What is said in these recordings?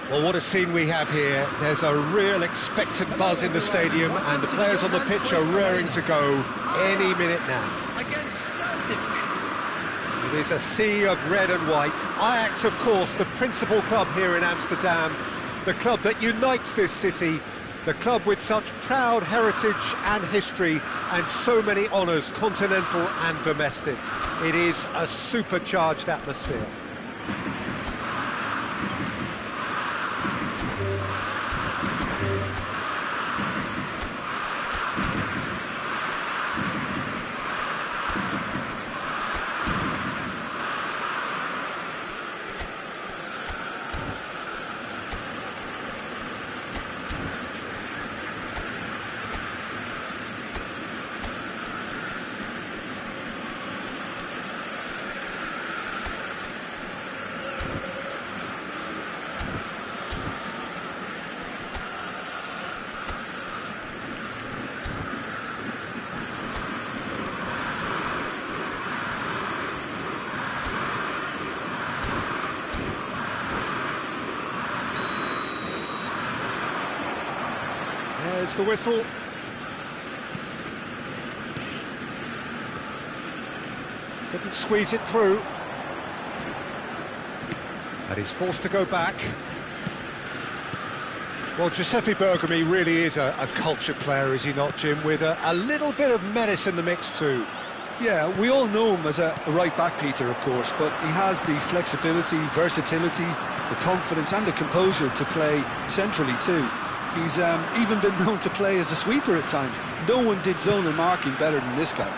Well, what a scene we have here. There's a real expectant buzz in the stadium, and the players on the pitch are raring to go any minute now. Against Celtic. It is a sea of red and white. Ajax, of course, the principal club here in Amsterdam, the club that unites this city, the club with such proud heritage and history and so many honours, continental and domestic. It is a supercharged atmosphere. There's the whistle. Couldn't squeeze it through. And he's forced to go back. Well, Giuseppe Bergomi really is a cultured player, is he not, Jim? With a little bit of menace in the mix too. Yeah, we all know him as a right-back, Peter, of course, but he has the flexibility, versatility, the confidence and the composure to play centrally too. He's even been known to play as a sweeper at times. No one did zonal marking better than this guy.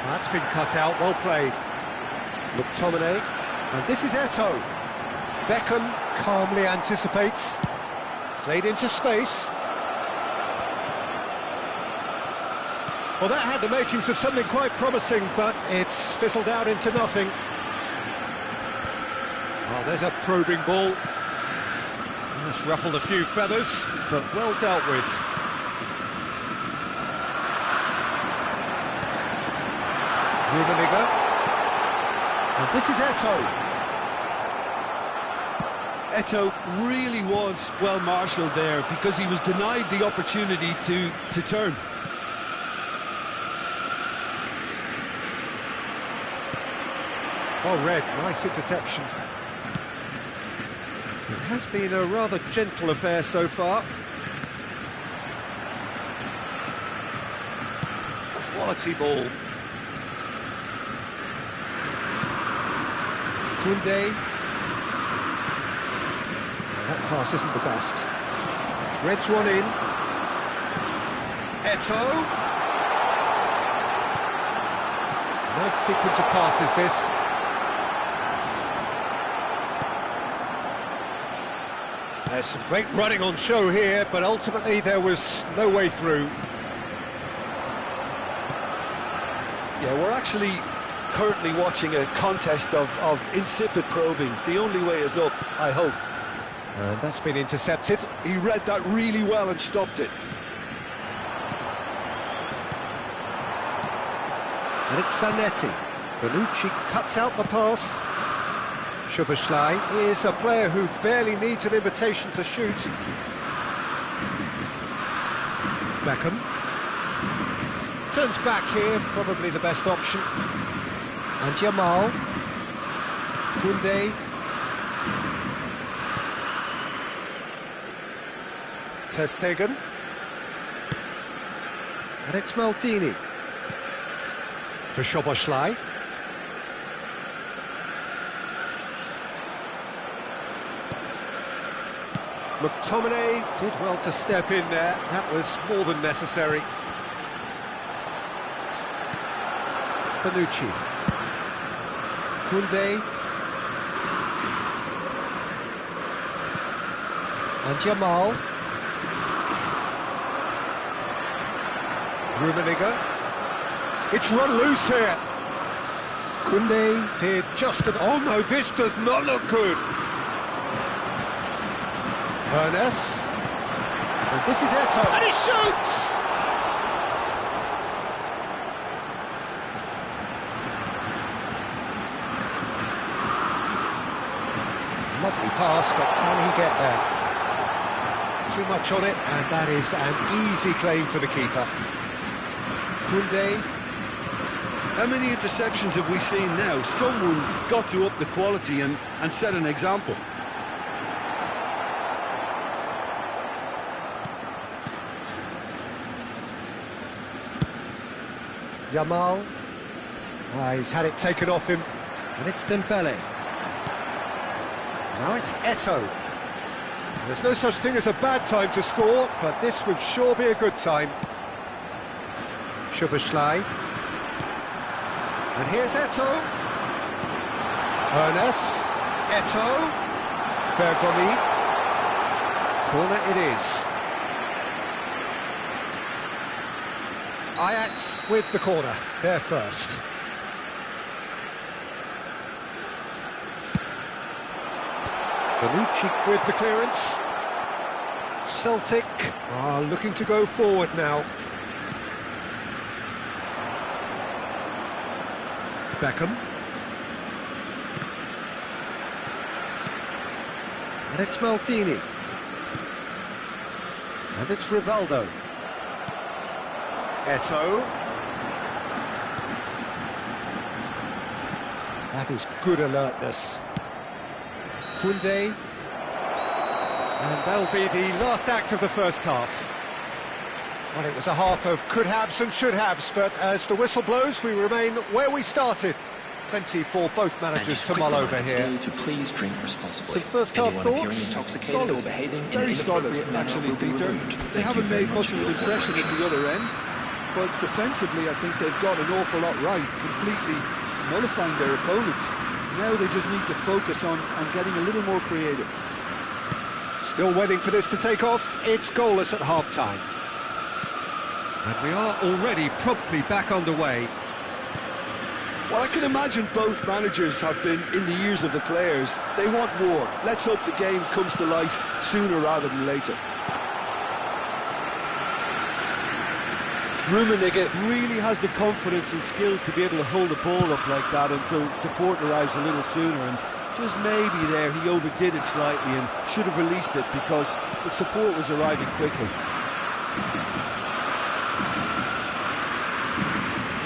That's been cut out, well played. McTominay, and this is Eto'o. Beckham calmly anticipates. Played into space. Well, that had the makings of something quite promising, but it's fizzled out into nothing. Oh, there's a probing ball. That's ruffled a few feathers, but well dealt with. Rummenigge. And this is Eto'o. Eto'o really was well marshalled there because he was denied the opportunity to turn. Oh, Red, nice interception. It has been a rather gentle affair so far. Quality ball. Koundé. That pass isn't the best. Threads one in. Eto'o. Nice sequence of passes, this. There's some great running on show here, but ultimately there was no way through. Yeah, we're actually currently watching a contest of insipid probing. The only way is up, I hope. And that's been intercepted. He read that really well and stopped it. And it's Zanetti. Bonucci cuts out the pass. Szoboszlai is a player who barely needs an invitation to shoot. Beckham. Turns back here, probably the best option. And Yamal. Koundé. Ter Stegen. And it's Maldini. For Szoboszlai. McTominay did well to step in there. That was more than necessary. Bonucci. Koundé. And Jamal. Rummenigge. It's run loose here. Koundé did just an... Oh no, this does not look good. Ernest. And this is Eto'o. And he shoots! Lovely pass, but can he get there? Too much on it, and that is an easy claim for the keeper. Koundé. How many interceptions have we seen now? Someone's got to up the quality and set an example. Jamal. He's had it taken off him, and it's Dembele. Now it's Eto'o. There's no such thing as a bad time to score, but this would sure be a good time. Szoboszlai. And here's Eto'o. Ernest. Eto'o. Bergomi. Corner it is. Ajax with the corner, they're first. Bonucci with the clearance. Celtic are looking to go forward now. Beckham. And it's Maldini. And it's Rivaldo. Eto'o. That is good alertness. Koundé. And that'll be the last act of the first half. Well, it was a half of could-haves and should-haves, but as the whistle blows, we remain where we started. Plenty for both managers to mull over here. To please drink responsibly. Some first-half thoughts? Solid. Very solid, actually, Peter. They haven't made much of an impression at the other end, but defensively, I think they've got an awful lot right, completely nullifying their opponents. Now they just need to focus on getting a little more creative. Still waiting for this to take off. It's goalless at half-time. And we are already promptly back underway. Well, I can imagine both managers have been in the ears of the players. They want more. Let's hope the game comes to life sooner rather than later. Rummenigge really has the confidence and skill to be able to hold the ball up like that until support arrives a little sooner, and just maybe there he overdid it slightly and should have released it because the support was arriving quickly.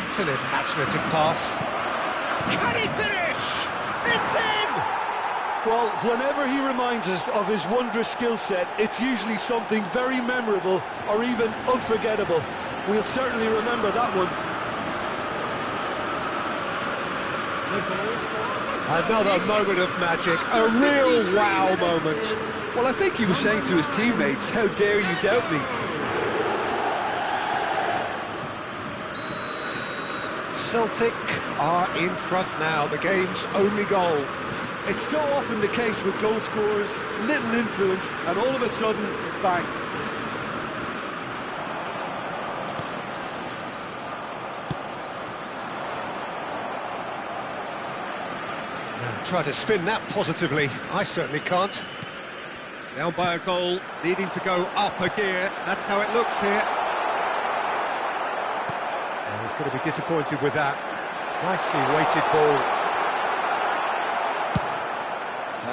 It's an imaginative pass. Can he finish? It's in! Well, whenever he reminds us of his wondrous skill set, it's usually something very memorable or even unforgettable. We'll certainly remember that one. Another moment of magic, a real wow moment. Well, I think he was saying to his teammates, how dare you doubt me? Celtic are in front now, the game's only goal. It's so often the case with goal scorers, little influence, and all of a sudden, bang. Try to spin that positively. I certainly can't. Down by a goal, needing to go up a gear. That's how it looks here. Well, he's going to be disappointed with that. Nicely weighted ball.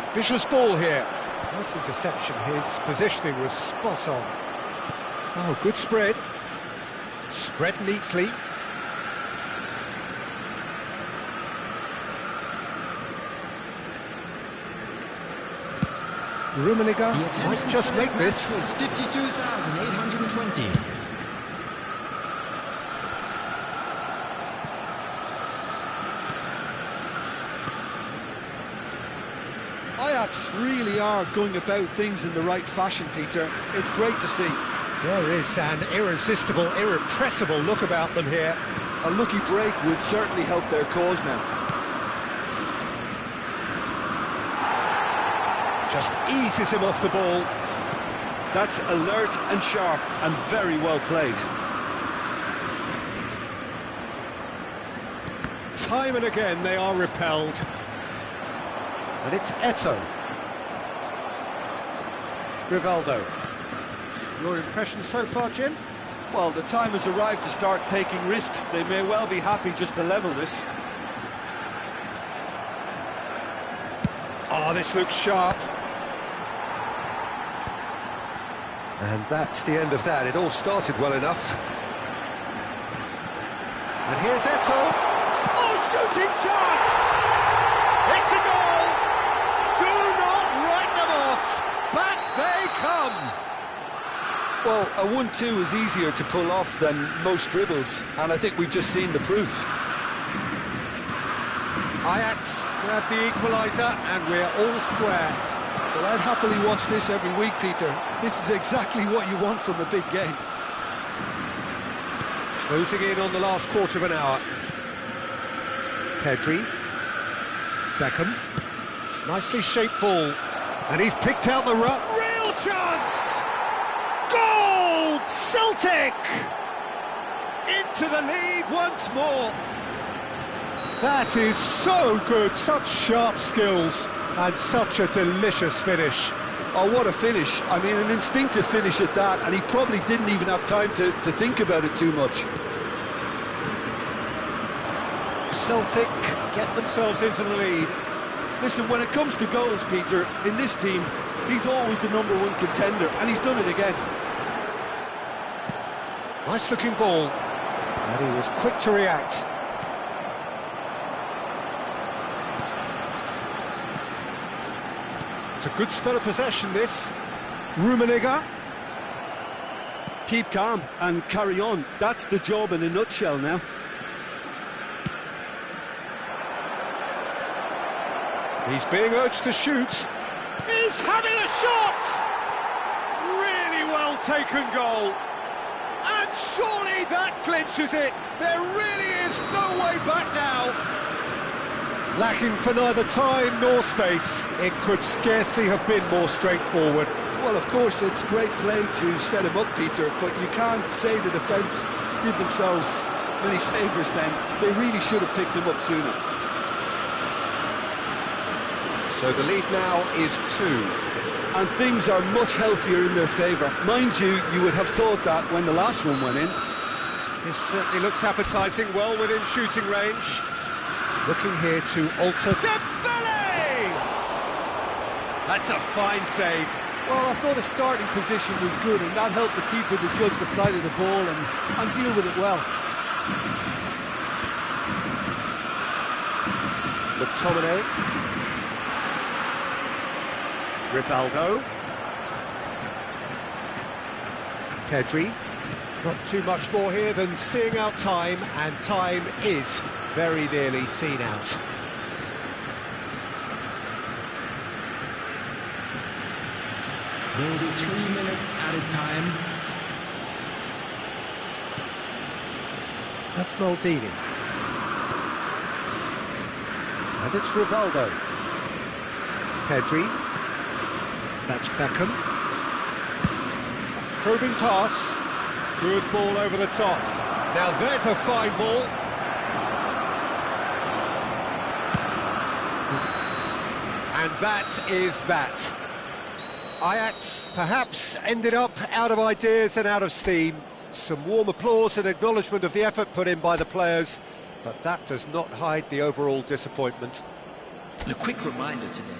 Ambitious ball here. Nice interception. His positioning was spot on. Oh, good spread. Spread neatly. Rummenigge might just make this. 52,820. Ajax really are going about things in the right fashion, Peter. It's great to see. There is an irresistible, irrepressible look about them here. A lucky break would certainly help their cause now. Just eases him off the ball. That's alert and sharp and very well played. Time and again they are repelled. And it's Eto'o. Rivaldo. Your impression so far, Jim? Well, the time has arrived to start taking risks. They may well be happy just to level this. Oh, this looks sharp. And that's the end of that. It all started well enough. And here's Eto'o. Oh, shooting chance! It's a goal! Do not write them off! Back they come! Well, a 1-2 is easier to pull off than most dribbles, and I think we've just seen the proof. Ajax grab the equaliser, and we're all square. Well, I'd happily watch this every week, Peter. This is exactly what you want from a big game. Closing in on the last quarter of an hour. Pedri. Beckham. Nicely shaped ball. And he's picked out the run. Real chance! Goal! Celtic! Into the lead once more. That is so good. Such sharp skills. And such a delicious finish. Oh, what a finish. I mean, an instinctive finish at that, and he probably didn't even have time to think about it too much. Celtic get themselves into the lead. Listen, when it comes to goals, Peter, in this team, he's always the #1 contender, and he's done it again. Nice looking ball. And he was quick to react. It's a good spell of possession, this. Rummenigge. Keep calm and carry on. That's the job in a nutshell now. He's being urged to shoot. He's having a shot! Really well taken goal. And surely that clinches it. There really is no way back now. Lacking for neither time nor space, it could scarcely have been more straightforward. Well, of course, it's great play to set him up, Peter, but you can't say the defence did themselves many favours then. They really should have picked him up sooner. So the lead now is 2. And things are much healthier in their favour. Mind you, you would have thought that when the last one went in. This certainly looks appetising, well within shooting range. Looking here to alter Dembele! That's a fine save. Well, I thought his starting position was good, and that helped the keeper to judge the flight of the ball and deal with it well. McTominay. Rivaldo. Pedri. Not too much more here than seeing out time, and time is very nearly seen out. There will be 3 minutes added time. That's Maldini. And it's Rivaldo. Pedri. That's Beckham. Probing pass. Good ball over the top. Now there's a fine ball. And that is that. Ajax perhaps ended up out of ideas and out of steam. Some warm applause and acknowledgement of the effort put in by the players, but that does not hide the overall disappointment. A quick reminder today.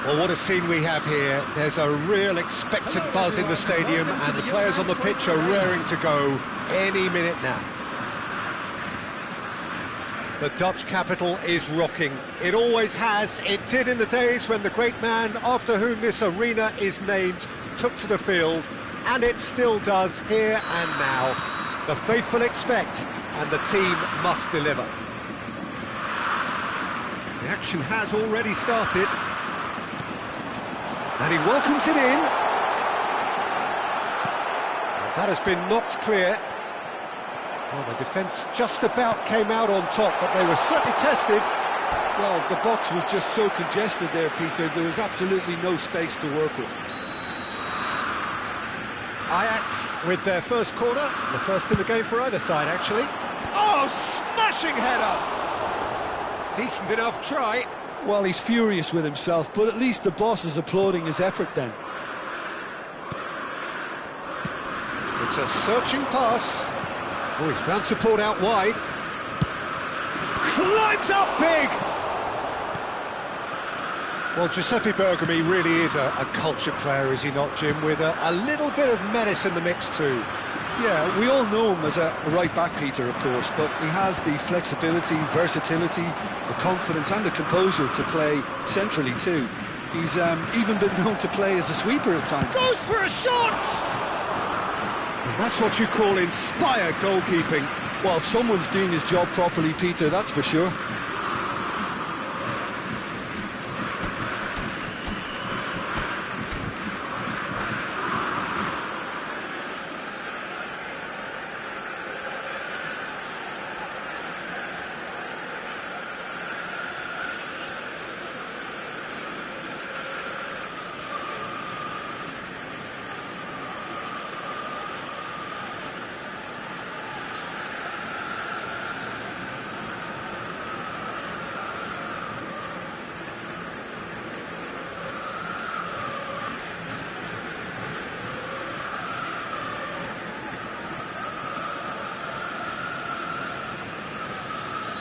Well, what a scene we have here. There's a real expectant buzz in the stadium, and the players on the pitch are raring to go any minute now. The Dutch capital is rocking. It always has. It did in the days when the great man after whom this arena is named took to the field, and it still does here and now. The faithful expect, and the team must deliver. The action has already started. And he welcomes it in. And that has been knocked clear. Well, the defence just about came out on top, but they were certainly tested. Well, the box was just so congested there, Peter. There was absolutely no space to work with. Ajax with their first corner, the first in the game for either side, actually. Oh, smashing header! Decent enough try. Well, he's furious with himself, but at least the boss is applauding his effort then. It's a searching pass. Oh, he's found support out wide. Climbs up big! Well, Giuseppe Bergomi really is a cultured player, is he not, Jim? With a little bit of menace in the mix too. Yeah, we all know him as a right-back, Peter, of course, but he has the flexibility, versatility, the confidence and the composure to play centrally too. He's even been known to play as a sweeper at times. Goes for a shot! And that's what you call inspired goalkeeping. Well, someone's doing his job properly, Peter, that's for sure.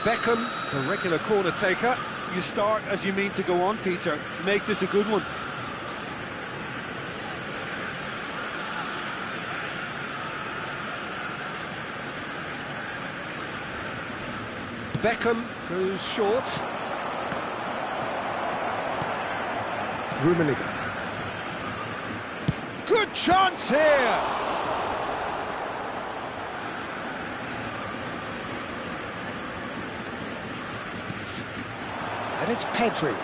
Beckham, the regular corner taker. You start as you mean to go on, Peter. Make this a good one. Beckham goes short. Rummenigge. Good chance here! And it's Pedri.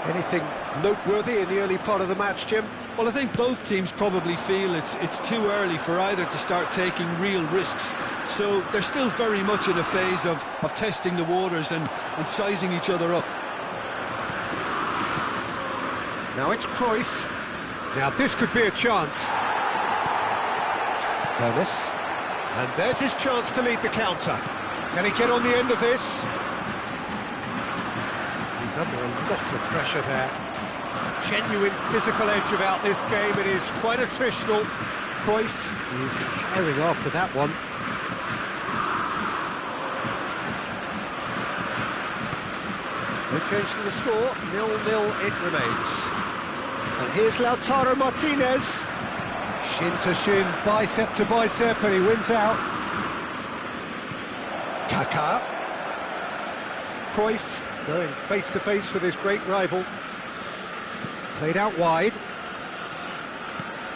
Anything noteworthy in the early part of the match, Jim? Well, I think both teams probably feel it's too early for either to start taking real risks. So they're still very much in a phase of testing the waters and sizing each other up. Now it's Cruyff. Now this could be a chance. Ernest. And there's his chance to lead the counter. Can he get on the end of this? He's under a lot of pressure there. Genuine physical edge about this game. It is quite attritional. Cruyff is herring after that one. No change to the score. 0-0 it remains. And here's Lautaro Martinez. Shin to shin, bicep to bicep, and he wins out. Kaká. Cruyff going face to face with his great rival. Played out wide.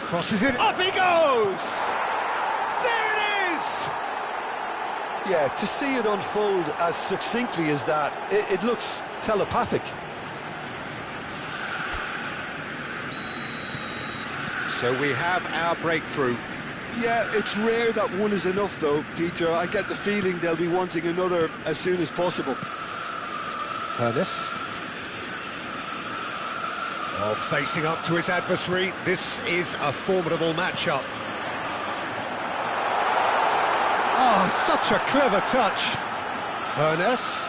Crosses it. Up he goes! There it is! Yeah, to see it unfold as succinctly as that, it looks telepathic. So we have our breakthrough. Yeah, it's rare that one is enough though, Peter. I get the feeling they'll be wanting another as soon as possible. Ernest. Oh, facing up to his adversary. This is a formidable matchup. Oh, such a clever touch. Ernest.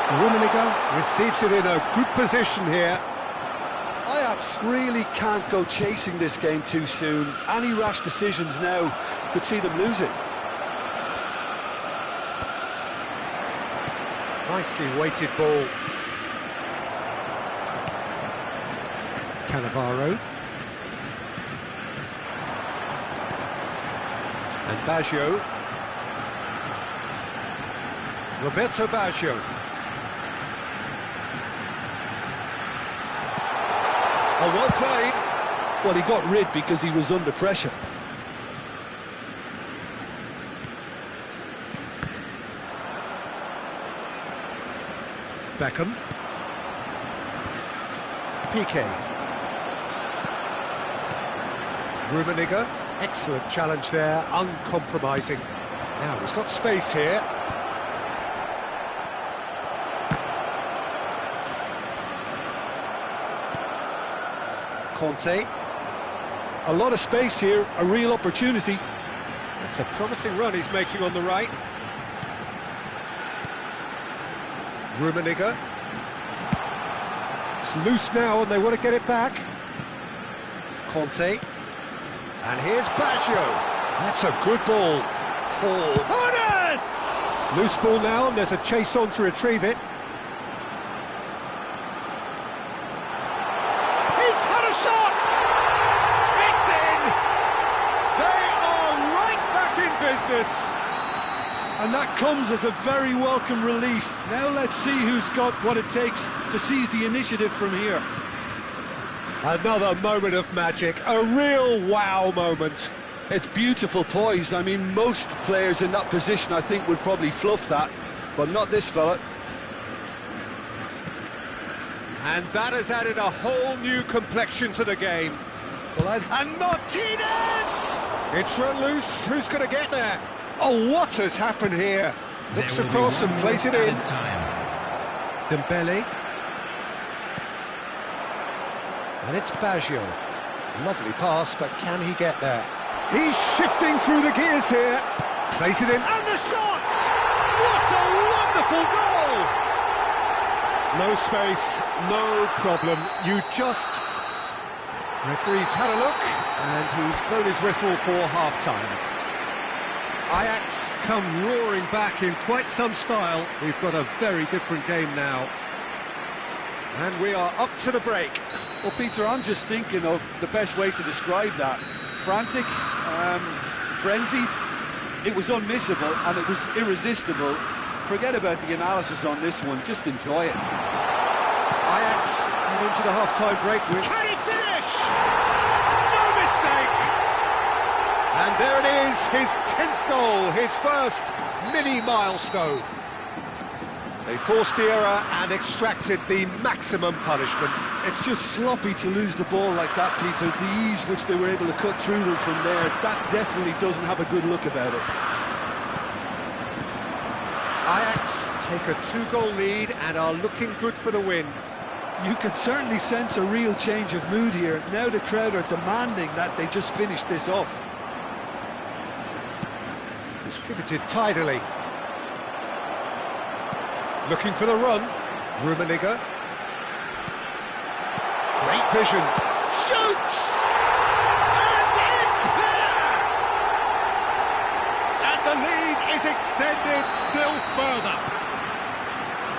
Rummenigge receives it in a good position here. Ajax really can't go chasing this game too soon. Any rash decisions now could see them lose it. Nicely weighted ball. Cannavaro. And Baggio. Roberto Baggio. Oh, well played. Well, he got rid because he was under pressure. Beckham. Piqué. Rummenigge. Excellent challenge there, uncompromising. Now he's got space here. Conte. A lot of space here, a real opportunity. It's a promising run he's making on the right. Rummenigge. It's loose now and they want to get it back. Conte. And here's Baggio. That's a good ball. Hall. Hones! Loose ball now and there's a chase on to retrieve it. He's had a shot! It's in! They are right back in business. And that comes as a very welcome relief. Now let's see who's got what it takes to seize the initiative from here. Another moment of magic, a real wow moment. It's beautiful poise. I mean, most players in that position, I think, would probably fluff that, but not this fella. And that has added a whole new complexion to the game. Well, and Martinez! It's run loose, who's going to get there? Oh, what has happened here? Looks across and plays it in. Dembele. And it's Baggio. Lovely pass, but can he get there? He's shifting through the gears here. Plays it in, and the shot! What a wonderful goal! No space, no problem. You just... Referee's had a look, and he's blown his whistle for half-time. Ajax come roaring back in quite some style. We've got a very different game now. And we are up to the break. Well, Peter, I'm just thinking of the best way to describe that. Frantic, frenzied. It was unmissable and it was irresistible. Forget about the analysis on this one, just enjoy it. Ajax head into the half-time break with... Can he finish? No mistake! And there it is, his 10th goal, his first mini-milestone. They forced the error and extracted the maximum punishment. It's just sloppy to lose the ball like that, Peter. The ease which they were able to cut through them from there, that definitely doesn't have a good look about it. Ajax take a 2-goal lead and are looking good for the win. You can certainly sense a real change of mood here. Now the crowd are demanding that they just finish this off. Distributed tidily. Looking for the run. Rummenigge. Great vision. Shoots! And it's there! And the lead is extended still further.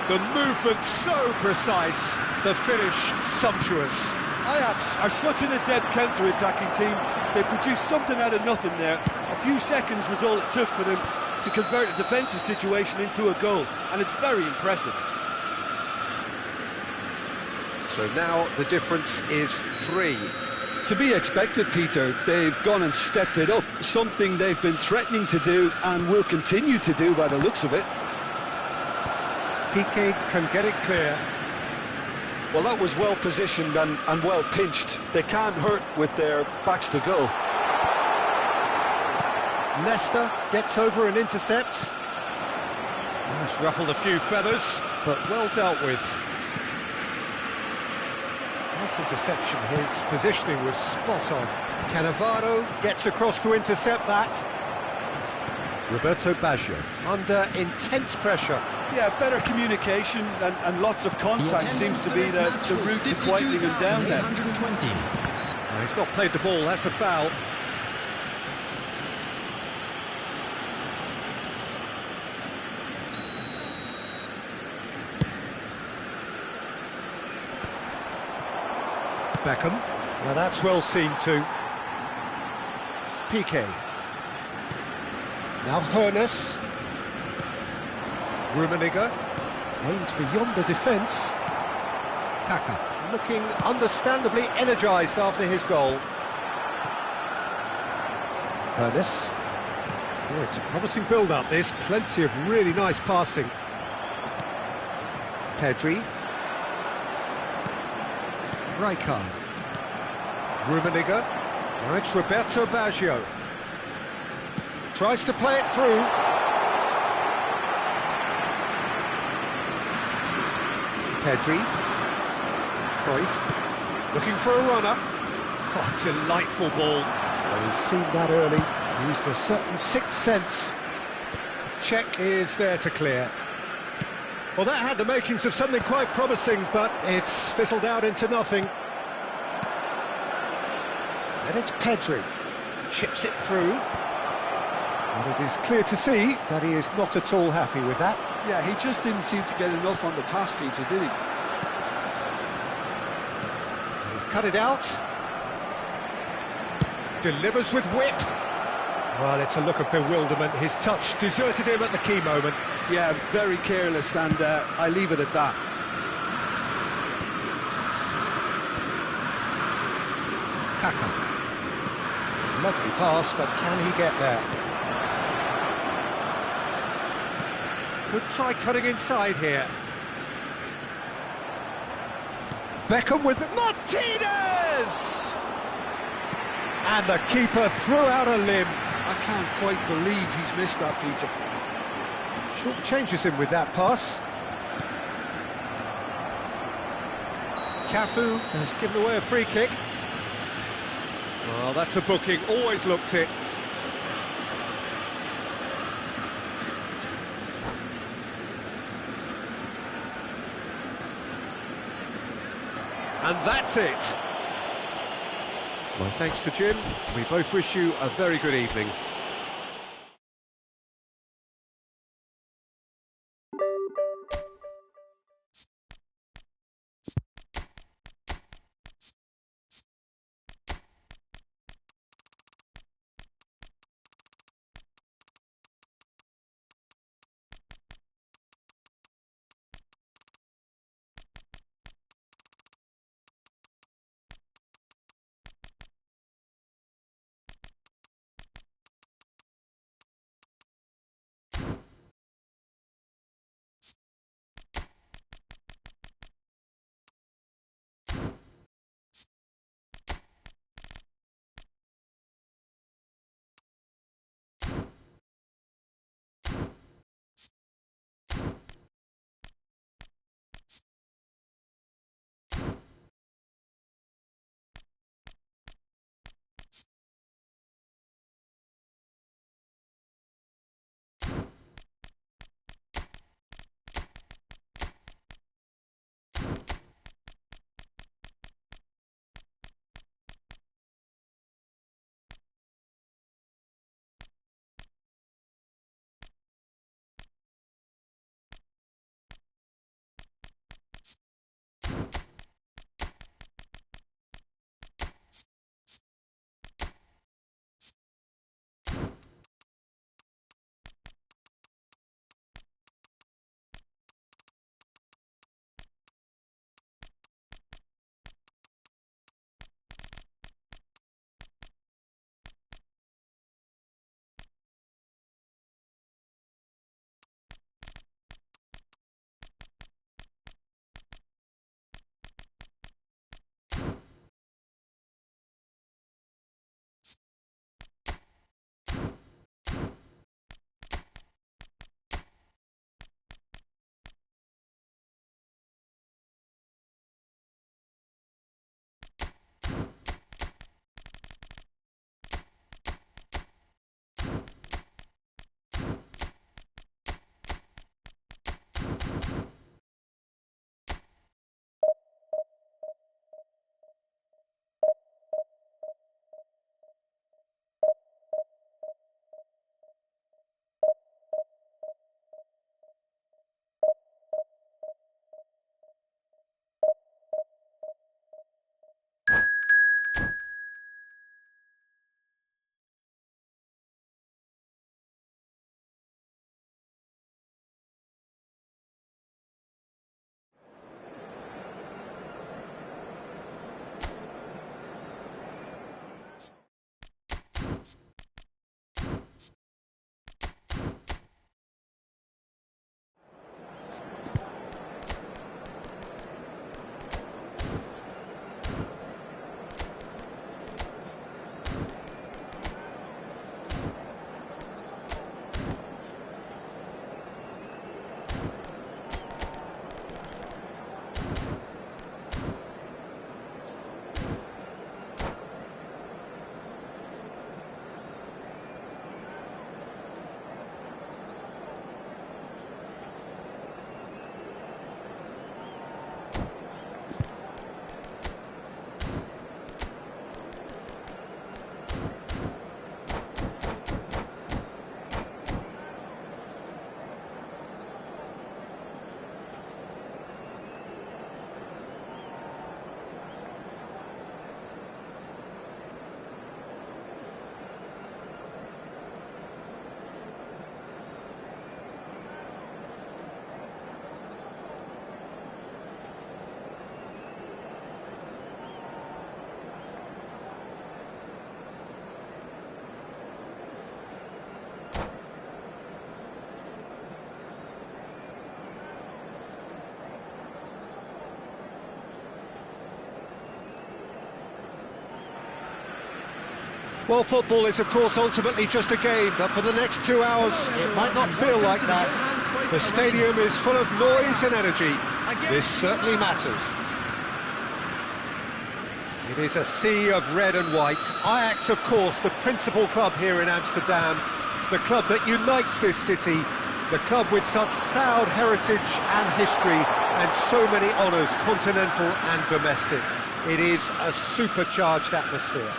The movement so precise, the finish sumptuous. Ajax are such an adept counter-attacking team. They produced something out of nothing there. A few seconds was all it took for them to convert a defensive situation into a goal, and it's very impressive. So now the difference is 3. To be expected, Peter. They've gone and stepped it up, something they've been threatening to do and will continue to do by the looks of it. Piqué can get it clear. Well, that was well positioned and well pinched. They can't hurt with their backs to goal. Nesta gets over and intercepts. That's ruffled a few feathers, but well dealt with. Nice interception, his positioning was spot on. Cannavaro gets across to intercept that. Roberto Baggio under intense pressure. Yeah, better communication and lots of contact seems to be the route to quieting him down there. No, he's not played the ball, that's a foul. Beckham. Now that's well seen too. Piqué. Now Hoeneß. Rummenigge. Aimed beyond the defence. Kaka looking understandably energised after his goal. Hoeneß. Oh, it's a promising build-up this. Plenty of really nice passing. Pedri. Rijkaard. Rummenigge. Now it's Roberto Baggio. Tries to play it through. Pedri. Cruyff. Looking for a runner. Oh, delightful ball. Well, he's seen that early, used a certain sixth sense. Check is there to clear. Well, that had the makings of something quite promising, but it's fizzled out into nothing. And it's Pedri. Chips it through. And it is clear to see that he is not at all happy with that. Yeah, he just didn't seem to get enough on the pass, Peter, did he? He's cut it out. Delivers with whip. Well, it's a look of bewilderment. His touch deserted him at the key moment. Yeah, very careless, and I leave it at that. Kaka. Lovely pass, but can he get there? Could try cutting inside here. Beckham with Martinez! And the keeper threw out a limb. I can't quite believe he's missed that, Peter. Short changes him with that pass. Cafu has given away a free kick. Well, that's a booking, always looked it. And that's it. My thanks to Jim. We both wish you a very good evening. Well, football is, of course, ultimately just a game, but for the next 2 hours, it might not feel like that. The stadium is full of noise and energy. This certainly matters. It is a sea of red and white. Ajax, of course, the principal club here in Amsterdam, the club that unites this city, the club with such proud heritage and history, and so many honours, continental and domestic. It is a supercharged atmosphere.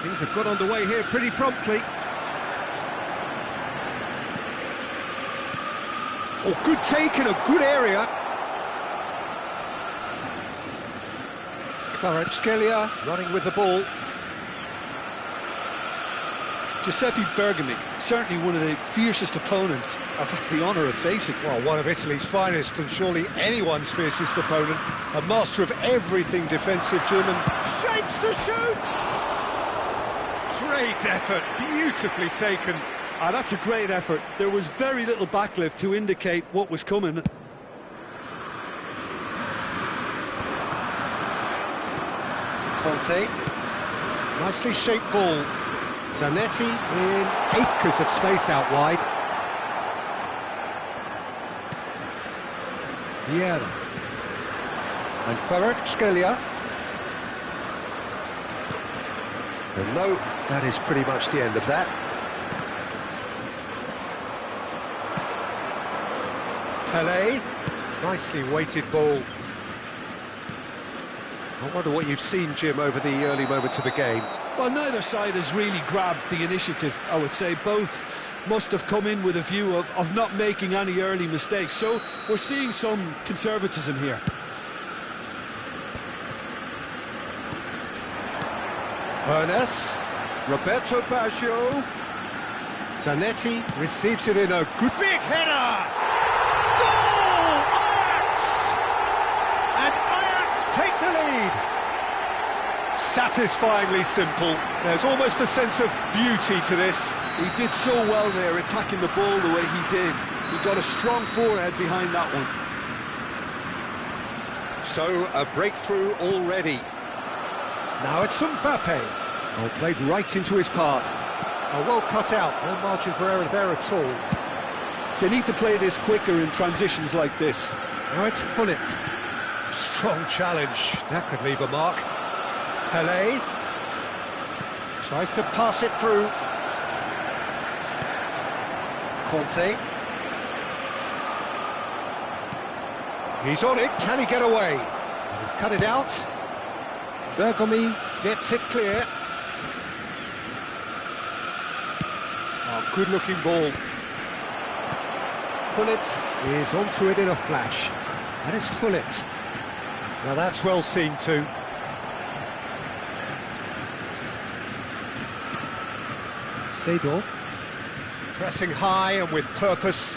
Things have got underway here pretty promptly. Oh, good take in a good area. Kvaratskhelia running with the ball. Giuseppe Bergomi, certainly one of the fiercest opponents I've had the honour of facing. Well, one of Italy's finest and surely anyone's fiercest opponent. A master of everything defensive, Jim, and shapes to shoot! Great effort, beautifully taken. Ah, that's a great effort. There was very little backlift to indicate what was coming. Conte, nicely shaped ball. Zanetti in acres of space out wide. Vieira. And Kvaratskhelia. And no, that is pretty much the end of that. Pelé, nicely weighted ball. I wonder what you've seen, Jim, over the early moments of the game. Well, neither side has really grabbed the initiative, I would say. Both must have come in with a view of not making any early mistakes. So we're seeing some conservatism here. Ernest, Roberto Baggio, Zanetti receives it in a good big header! Goal! Ajax! And Ajax take the lead! Satisfyingly simple. There's almost a sense of beauty to this. He did so well there, attacking the ball the way he did. He got a strong forehead behind that one. So, a breakthrough already. Now it's Mbappe. Oh, played right into his path. Oh, well cut out, no margin for error there at all. They need to play this quicker in transitions like this. Now it's Gullit. Strong challenge, that could leave a mark. Pelé tries to pass it through. Conte. He's on it, can he get away? He's cut it out. Bergomi gets it clear. Oh, good-looking ball. Gullit is onto it in a flash. And it's Gullit. Now that's well seen too. Seedorf. Pressing high and with purpose.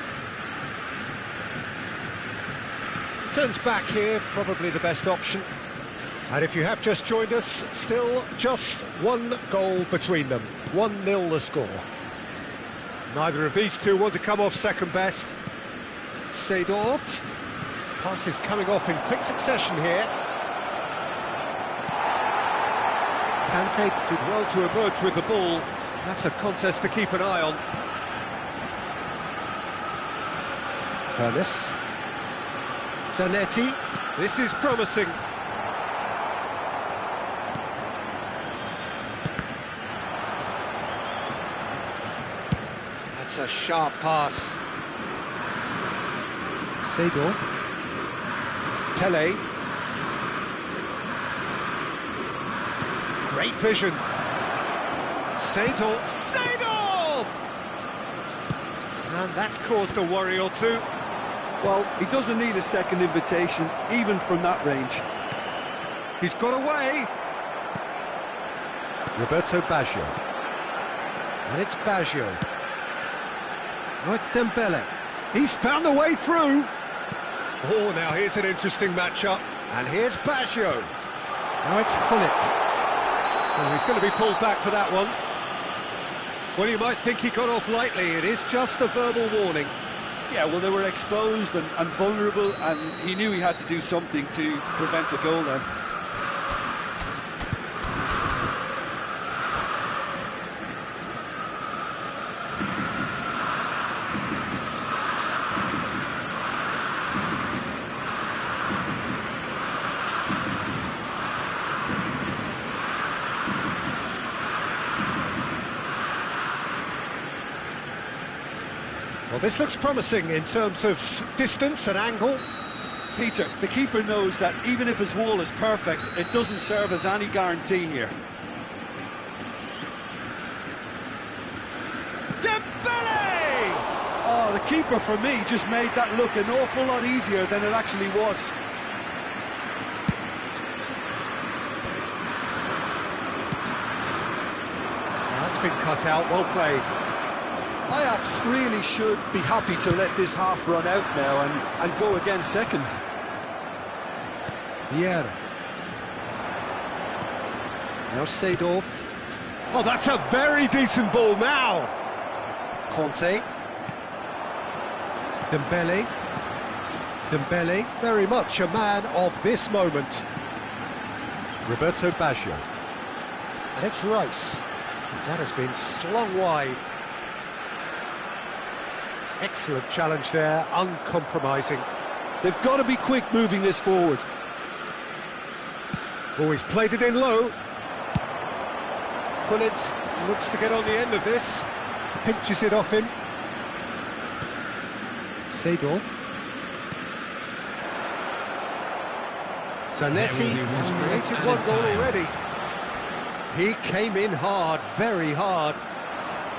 Turns back here, probably the best option. And if you have just joined us, still just one goal between them. 1-0 the score. Neither of these two want to come off second best. Seedorf. Pass is coming off in quick succession here. Kante did well to emerge with the ball. That's a contest to keep an eye on. Ernest. Zanetti. This is promising. That's a sharp pass. Seedorf. Pele. Great vision. Seedorf. And that's caused a worry or two. Well, he doesn't need a second invitation, even from that range. He's got away. Roberto Baggio. And it's Baggio. Oh, it's Dembele. He's found the way through. Oh, now here's an interesting matchup. And here's Baggio. Now it's Hullet. Oh, he's going to be pulled back for that one. Well, you might think he got off lightly. It is just a verbal warning. Yeah, well, they were exposed and vulnerable, and he knew he had to do something to prevent a goal then. Well, this looks promising in terms of distance and angle. Peter, the keeper knows that even if his wall is perfect, it doesn't serve as any guarantee here. Dembele! Oh, the keeper, for me, just made that look an awful lot easier than it actually was. That's been cut out, well played. Ajax really should be happy to let this half run out now and go again second. Vieira. Now Seedorf. Oh, that's a very decent ball now. Conte. Dembele. Dembele, very much a man of this moment. Roberto Baggio. And it's Rice. That has been slung wide. Excellent challenge there, uncompromising. They've got to be quick moving this forward. Oh, he's played it in low. Hullet looks to get on the end of this. Pinches it off him. Seedorf. Zanetti has created one goal already. He came in hard, very hard.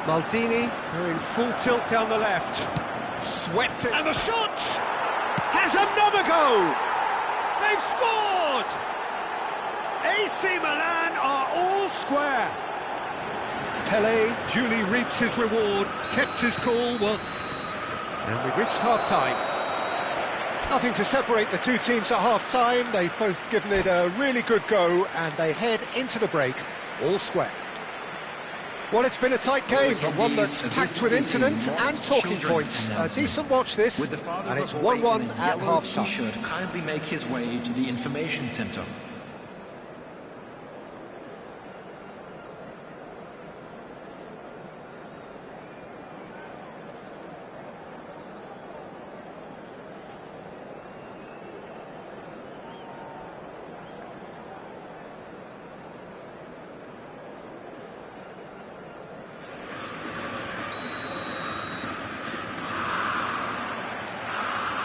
Maldini going full tilt down the left. Swept it. And the shot has another go. They've scored. AC Milan are all square. Pele duly reaps his reward, kept his cool, well, and we've reached half-time. Nothing to separate the two teams at half-time. They've both given it a really good go, and they head into the break all square. Well, it's been a tight game, but one that's packed with incident and talking points. A decent watch this, and it's 1-1 at half-time. Kindly make his way to the information centre.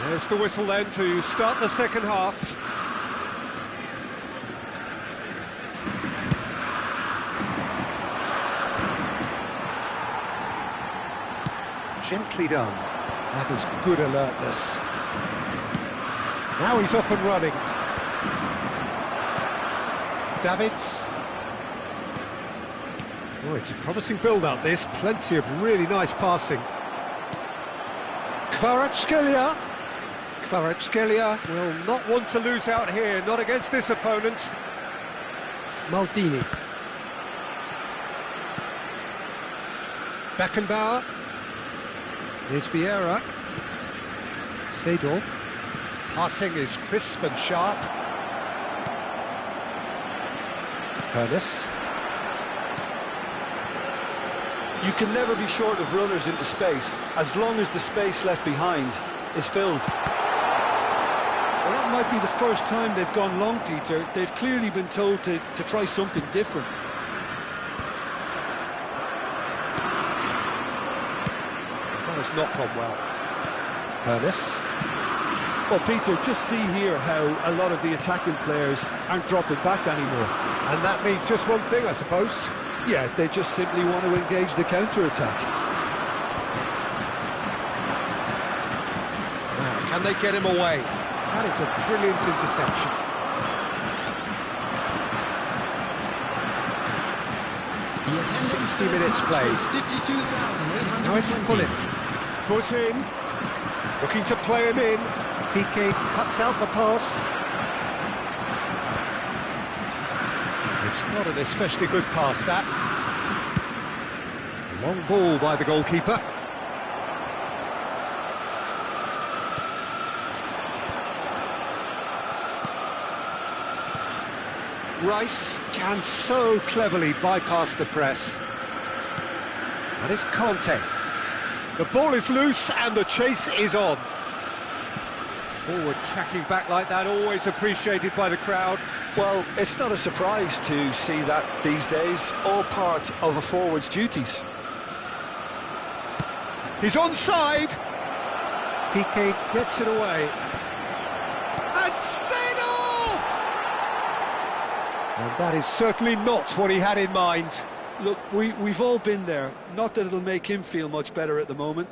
There's the whistle then to start the second half. Gently done. That is good alertness. Now he's off and running. Davids. Oh, it's a promising build-up, this. Plenty of really nice passing. Kvaratskhelia. Kvaratskhelia will not want to lose out here, not against this opponent. Maldini. Beckenbauer. Here's Vieira. Seedorf. Passing is crisp and sharp. Hoeneß. You can never be short of runners into space, as long as the space left behind is filled. Well, that might be the first time they've gone long, Peter. They've clearly been told to try something different. That has not gone well. Hoeneß. Well, Peter, just see here how a lot of the attacking players aren't dropping back anymore. And that means just one thing, I suppose. Yeah, they just simply want to engage the counter-attack. Now, can they get him away? That is a brilliant interception. The attendance 60 minutes played. 52,820. Now it's Pullet. Foot in. Looking to play him in. Piqué cuts out the pass. It's not an especially good pass, that. Long ball by the goalkeeper. Rice can so cleverly bypass the press. That is Conte. The ball is loose and the chase is on. Forward tracking back like that, always appreciated by the crowd. Well, it's not a surprise to see that these days, all part of a forward's duties. He's onside. Piqué gets it away. And sent off! And that is certainly not what he had in mind. Look, we've all been there. Not that it'll make him feel much better at the moment.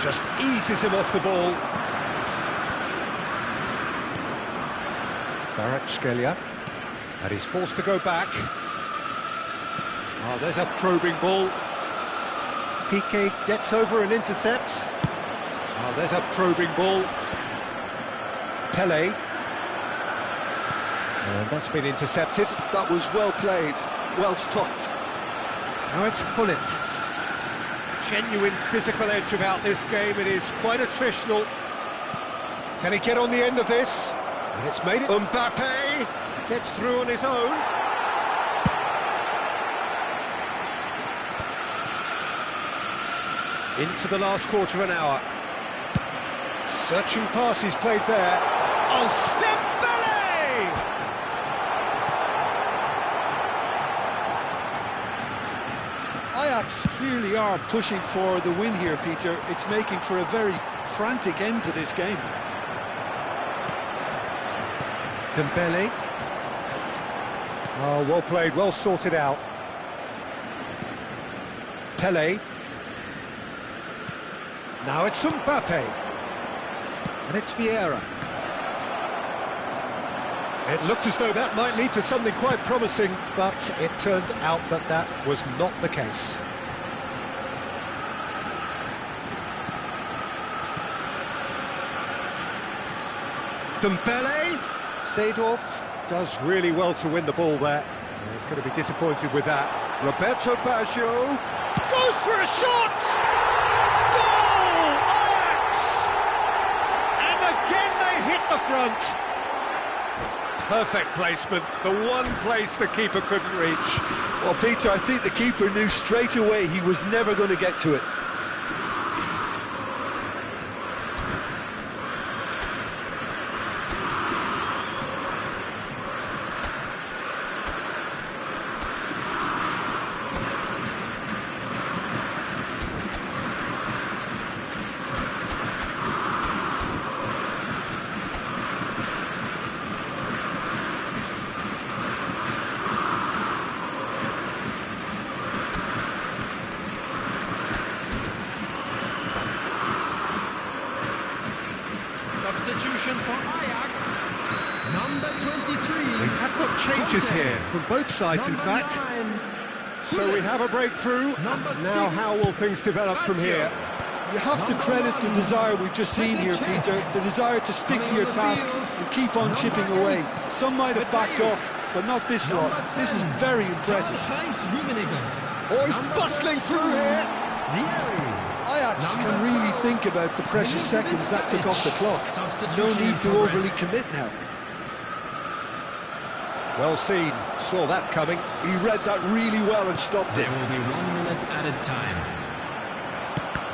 Just eases him off the ball. Kvaratskhelia. And he's forced to go back. Oh, there's a probing ball. Piqué gets over and intercepts. Oh, there's a probing ball. Pele. And that's been intercepted. That was well played, well stopped. Now it's Pullet. Genuine physical edge about this game. It is quite attritional. Can he get on the end of this? And it's made it. Mbappe gets through on his own. Into the last quarter of an hour. Searching pass he's played there. Oh, Dembele! Ajax clearly are pushing for the win here, Peter. It's making for a very frantic end to this game. Dembele. Oh, well played, well sorted out. Pele. Now it's Mbappe. And it's Vieira. It looked as though that might lead to something quite promising, but it turned out that that was not the case. Dembele. Seedorf does really well to win the ball there. He's going to be disappointed with that. Roberto Baggio goes for a shot! Goal! Ajax! And again they hit the front. Perfect placement, the one place the keeper couldn't reach. Well, Peter, I think the keeper knew straight away he was never going to get to it. Substitution for Ajax, number 23. We have got changes here from both sides, in fact. 9, So we have a breakthrough. Now how will things develop from here? You have to credit the desire we've just seen here, Peter. The desire to stick to your task and keep on chipping away. Some might have backed off, but not this lot. This is very impressive. Oh, he's bustling through here. Ajax can really think about the precious seconds that took off the clock. No need to overly commit now. Well seen, saw that coming. He read that really well and stopped it. There will be 1 minute added time.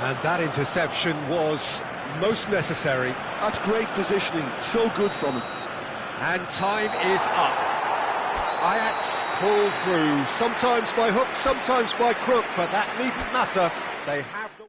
And that interception was most necessary. That's great positioning, so good from him. And time is up. Ajax pull through, sometimes by hook, sometimes by crook, but that needn't matter. They have the...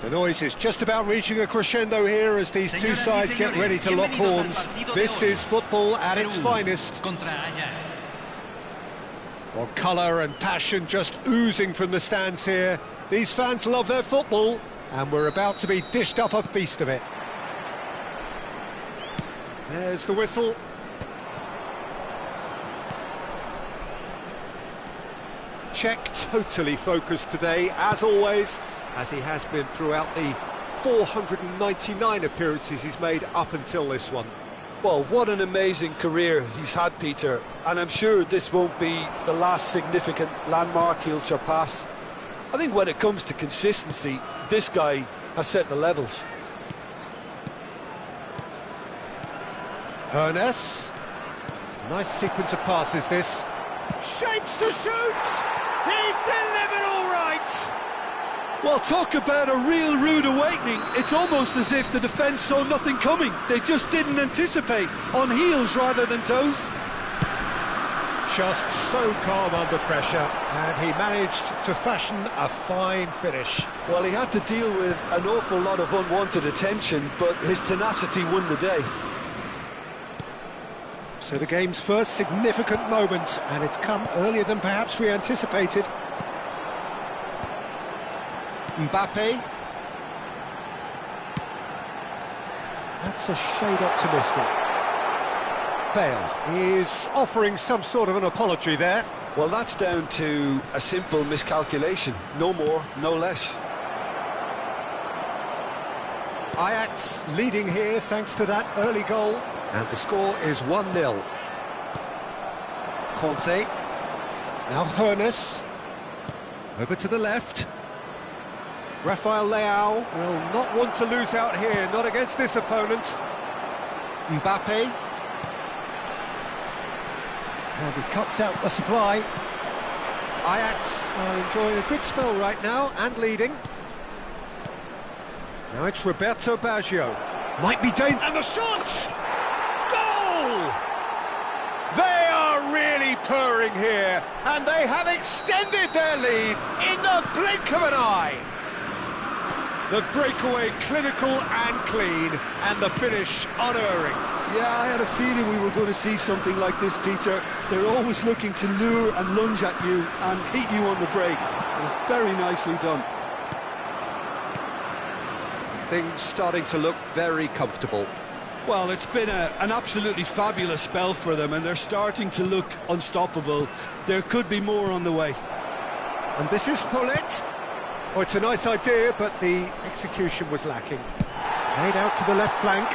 The noise is just about reaching a crescendo here as these two sides get ready to lock horns. This is football at its finest. Well, colour and passion just oozing from the stands here. These fans love their football, and we're about to be dished up a feast of it. There's the whistle. Cech totally focused today, as always, as he has been throughout the 499 appearances he's made up until this one. Well, what an amazing career he's had, Peter, and I'm sure this won't be the last significant landmark he'll surpass. I think when it comes to consistency, this guy has set the levels. Hoeneß. Nice sequence of passes, this. Shapes to shoot! He's delivered all right! Well, talk about a real rude awakening. It's almost as if the defence saw nothing coming. They just didn't anticipate, on heels rather than toes. Just so calm under pressure, and he managed to fashion a fine finish. Well, he had to deal with an awful lot of unwanted attention, but his tenacity won the day. So the game's first significant moment, and it's come earlier than perhaps we anticipated. Mbappe. That's a shade optimistic. Bale is offering some sort of an apology there. Well, that's down to a simple miscalculation. No more, no less. Ajax leading here thanks to that early goal. And the score is 1-0. Conte. Now Hoeneß. Over to the left. Rafael Leao will not want to lose out here, not against this opponent. Mbappe. And he cuts out the supply. Ajax are enjoying a good spell right now and leading. Now it's Roberto Baggio. Might be dangerous. And the shot! Goal! They are really purring here, and they have extended their lead in the blink of an eye. The breakaway clinical and clean, and the finish unerring. Yeah, I had a feeling we were going to see something like this, Peter. They're always looking to lure and lunge at you and hit you on the break. It was very nicely done. Things starting to look very comfortable. Well, it's been an absolutely fabulous spell for them, and they're starting to look unstoppable. There could be more on the way. And this is Gullit. Oh, it's a nice idea, but the execution was lacking. Played out to the left flank.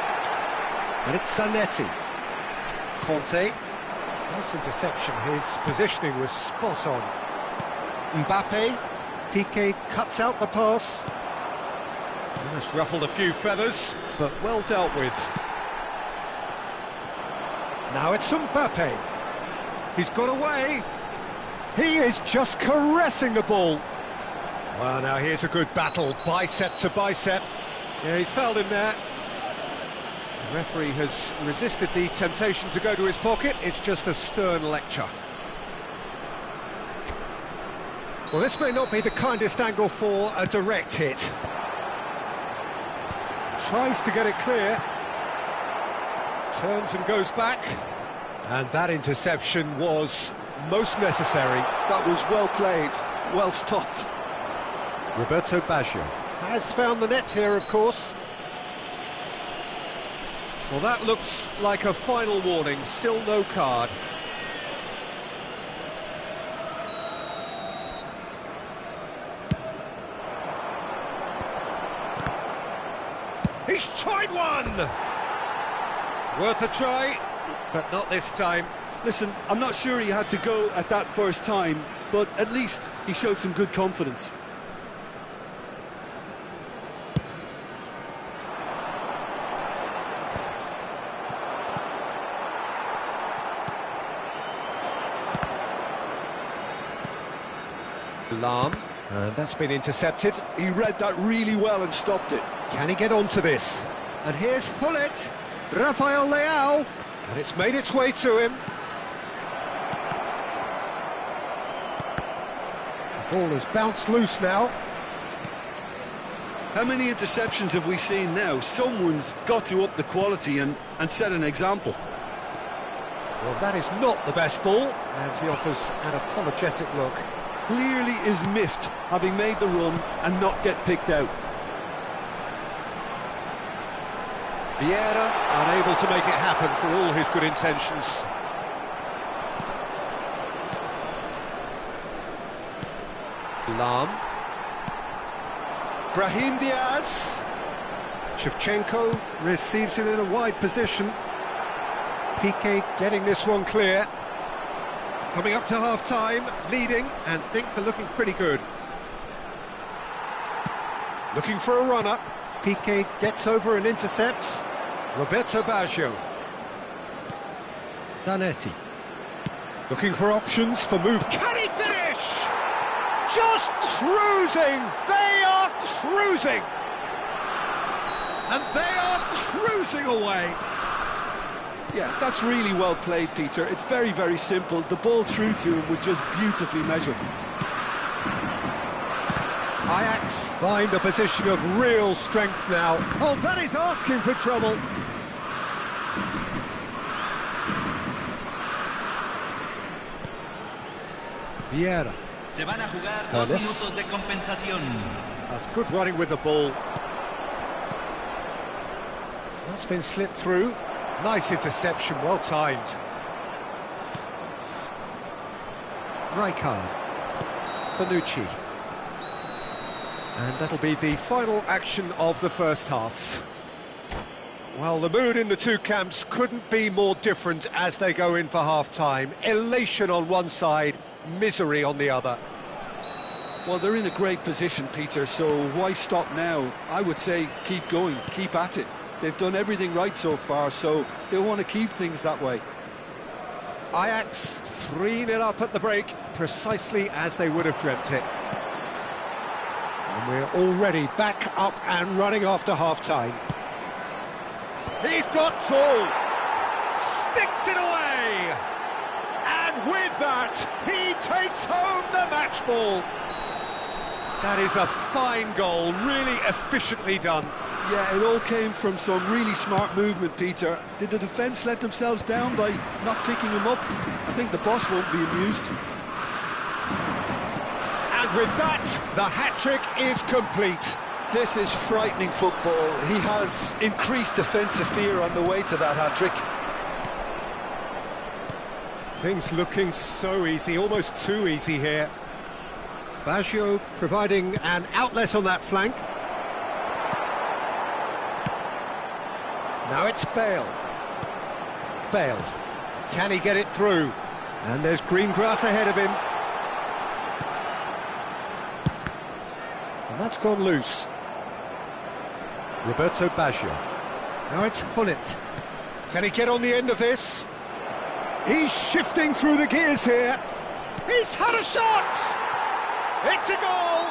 And it's Zanetti. Conte. Nice interception. His positioning was spot on. Mbappe. Piqué cuts out the pass. That's ruffled a few feathers, but well dealt with. Now it's Mbappe. He's got away. He is just caressing the ball. Well, now here's a good battle, bicep to bicep. Yeah, he's fouled him there. The referee has resisted the temptation to go to his pocket. It's just a stern lecture. Well, this may not be the kindest angle for a direct hit. Tries to get it clear. Turns and goes back. And that interception was most necessary. That was well played, well stopped. Roberto Baggio has found the net here, of course. Well, that looks like a final warning. Still no card. He's tried one! Worth a try, but not this time. Listen, I'm not sure he had to go at that first time, but at least he showed some good confidence. Lahm, and that's been intercepted. He read that really well and stopped it. Can he get onto this? And here's Gullit, Rafael Leao, and it's made its way to him. The ball has bounced loose now. How many interceptions have we seen now? Someone's got to up the quality and set an example. Well, that is not the best ball, and he offers an apologetic look. Clearly is miffed, having made the run and not get picked out. Vieira unable to make it happen for all his good intentions. Lahm. Brahim Diaz. Shevchenko receives it in a wide position. Piqué getting this one clear. Coming up to half-time, leading, and things are looking pretty good. Looking for a run-up. Piqué gets over and intercepts. Roberto Baggio. Zanetti. Looking for options for move. Can he finish? Just cruising! They are cruising! And they are cruising away! Yeah, that's really well played, Peter. It's very, very simple. The ball through to him was just beautifully measured. Ajax find a position of real strength now. Oh, that is asking for trouble. Vieira. Se van a jugar 2 minutos de compensación. That's good running with the ball. That's been slipped through. Nice interception, well timed. Rijkaard. Bonucci. And that'll be the final action of the first half. Well, the mood in the two camps couldn't be more different as they go in for half-time. Elation on one side, misery on the other. Well, they're in a great position, Peter, so why stop now? I would say keep going, keep at it. They've done everything right so far, so they'll want to keep things that way. Ajax 3-0 up at the break, precisely as they would have dreamt it. And we're already back up and running after half-time. He's got Tool, sticks it away, and with that, he takes home the match ball. That is a fine goal, really efficiently done. Yeah, it all came from some really smart movement, Peter. Did the defence let themselves down by not picking him up? I think the boss won't be amused. And with that, the hat-trick is complete. This is frightening football. He has increased defensive fear on the way to that hat-trick. Things looking so easy, almost too easy here. Baggio providing an outlet on that flank. Now it's Bale. Bale. Can he get it through? And there's green grass ahead of him. And that's gone loose. Roberto Baggio. Now it's Hullet. Can he get on the end of this? He's shifting through the gears here. He's had a shot! It's a goal!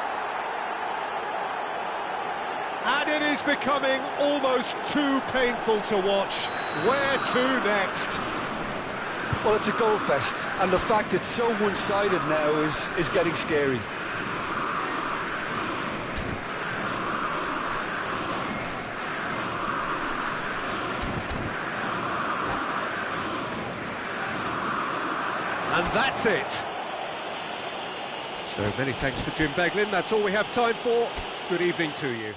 And it is becoming almost too painful to watch. Where to next? Well, it's a goal fest, and the fact it's so one-sided now is getting scary. And that's it. So many thanks to Jim Beglin. That's all we have time for. Good evening to you.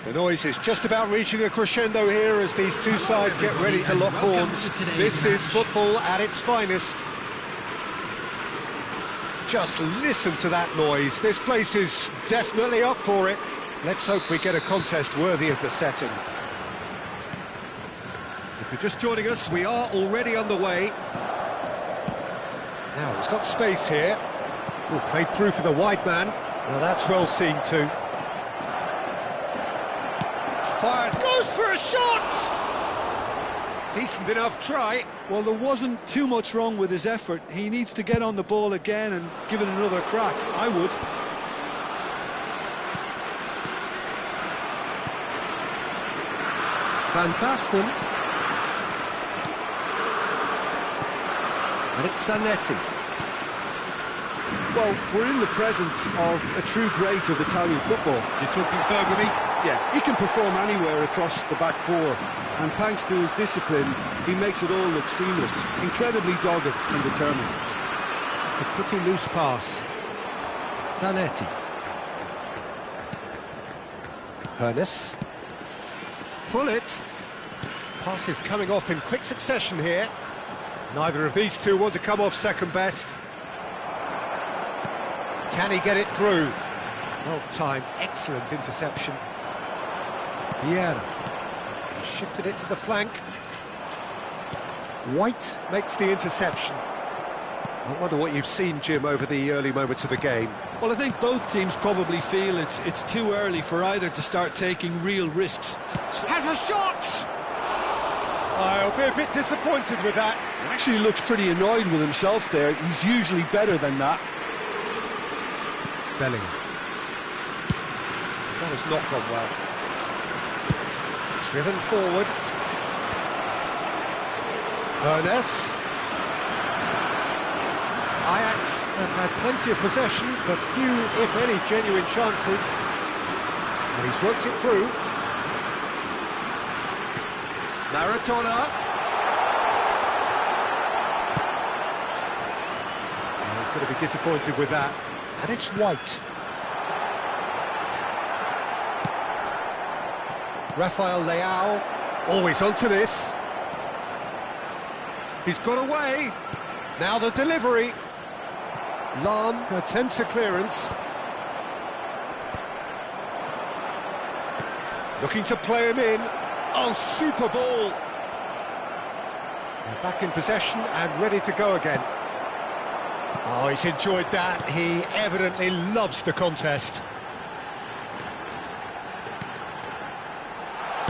The noise is just about reaching a crescendo here as these two sides get ready to lock horns. This is football at its finest. Just listen to that noise. This place is definitely up for it. Let's hope we get a contest worthy of the setting. If you're just joining us, we are already underway. Now, he's got space here. Oh, played through for the wide man. Now, that's well seen too. Fires, goes for a shot! Decent enough try. Well, there wasn't too much wrong with his effort. He needs to get on the ball again and give it another crack. I would. Van Basten. And it's Zanetti. Well, we're in the presence of a true great of Italian football. You're talking Bergami? Yeah, he can perform anywhere across the back four, and thanks to his discipline, he makes it all look seamless. Incredibly dogged and determined. It's a pretty loose pass. Zanetti. Hernes. Pullet. Pass is coming off in quick succession here. Neither of these two want to come off second best. Can he get it through? Well timed, excellent interception. Vieira. Shifted it to the flank. White makes the interception. I wonder what you've seen, Jim, over the early moments of the game. Well, I think both teams probably feel it's too early for either to start taking real risks. Has a shot! I'll be a bit disappointed with that. He actually looks pretty annoyed with himself there. He's usually better than that. Bellingham. That has not gone well. Driven forward. Hernes. Ajax have had plenty of possession, but few, if any, genuine chances. And he's worked it through. Maradona. And he's going to be disappointed with that. And it's White. Rafael Leao. Always onto this. He's got away. Now the delivery. Lahm attempts a clearance. Looking to play him in. Oh, super ball. They're back in possession and ready to go again. Oh, he's enjoyed that. He evidently loves the contest.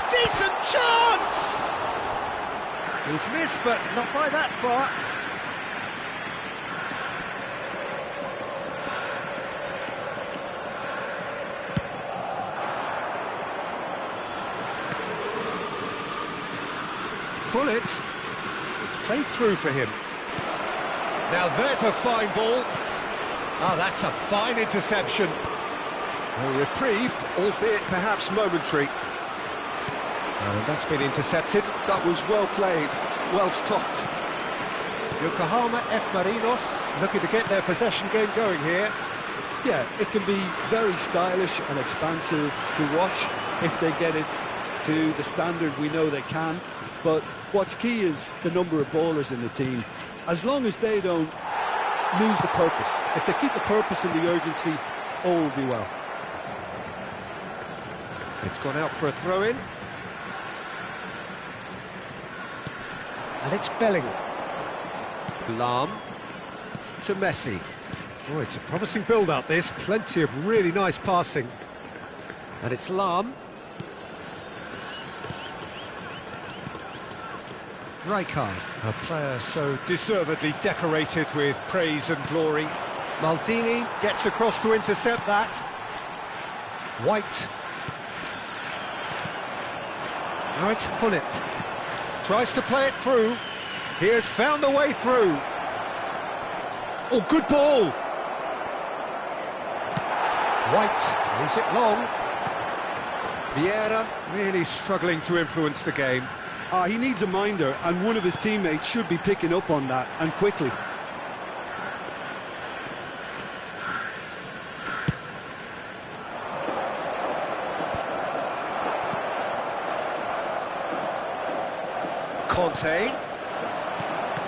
Decent chance! He's missed, but not by that far. Pullet. It's played through for him. Now there's a fine ball. Oh, that's a fine interception. A reprieve, albeit perhaps momentary. And that's been intercepted. That was well played, well stopped. Yokohama F. Marinos looking to get their possession game going here. Yeah, it can be very stylish and expansive to watch if they get it to the standard we know they can. But what's key is the number of ballers in the team. As long as they don't lose the purpose, if they keep the purpose and the urgency, all will be well. It's gone out for a throw-in. And it's Bellingham. Lahm to Messi. Oh, it's a promising build-up, this. Plenty of really nice passing. And it's Lahm. Rijkaard, a player so deservedly decorated with praise and glory. Maldini gets across to intercept that. White. Now it's Hullet. Tries to play it through. He has found the way through. Oh, good ball. White leaves it long. Vieira really struggling to influence the game. He needs a minder, and one of his teammates should be picking up on that, and quickly. Conte.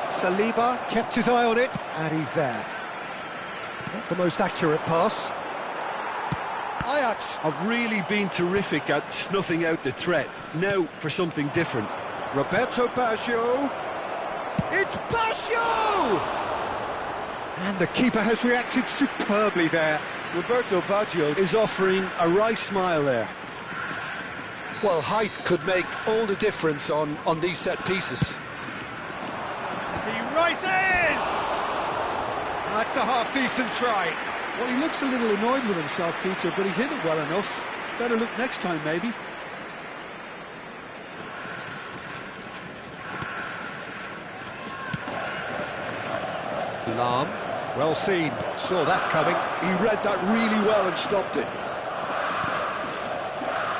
Saliba kept his eye on it, and he's there. the most accurate pass. Ajax have really been terrific at snuffing out the threat. Now for something different. Roberto Baggio. It's Baggio! And the keeper has reacted superbly there. Roberto Baggio is offering a wry smile there. Well, height could make all the difference on these set pieces. He rises! That's a half-decent try. Well, he looks a little annoyed with himself, Peter, but he hit it well enough. Better look next time, maybe. Lahm, well seen, saw that coming. He read that really well and stopped it.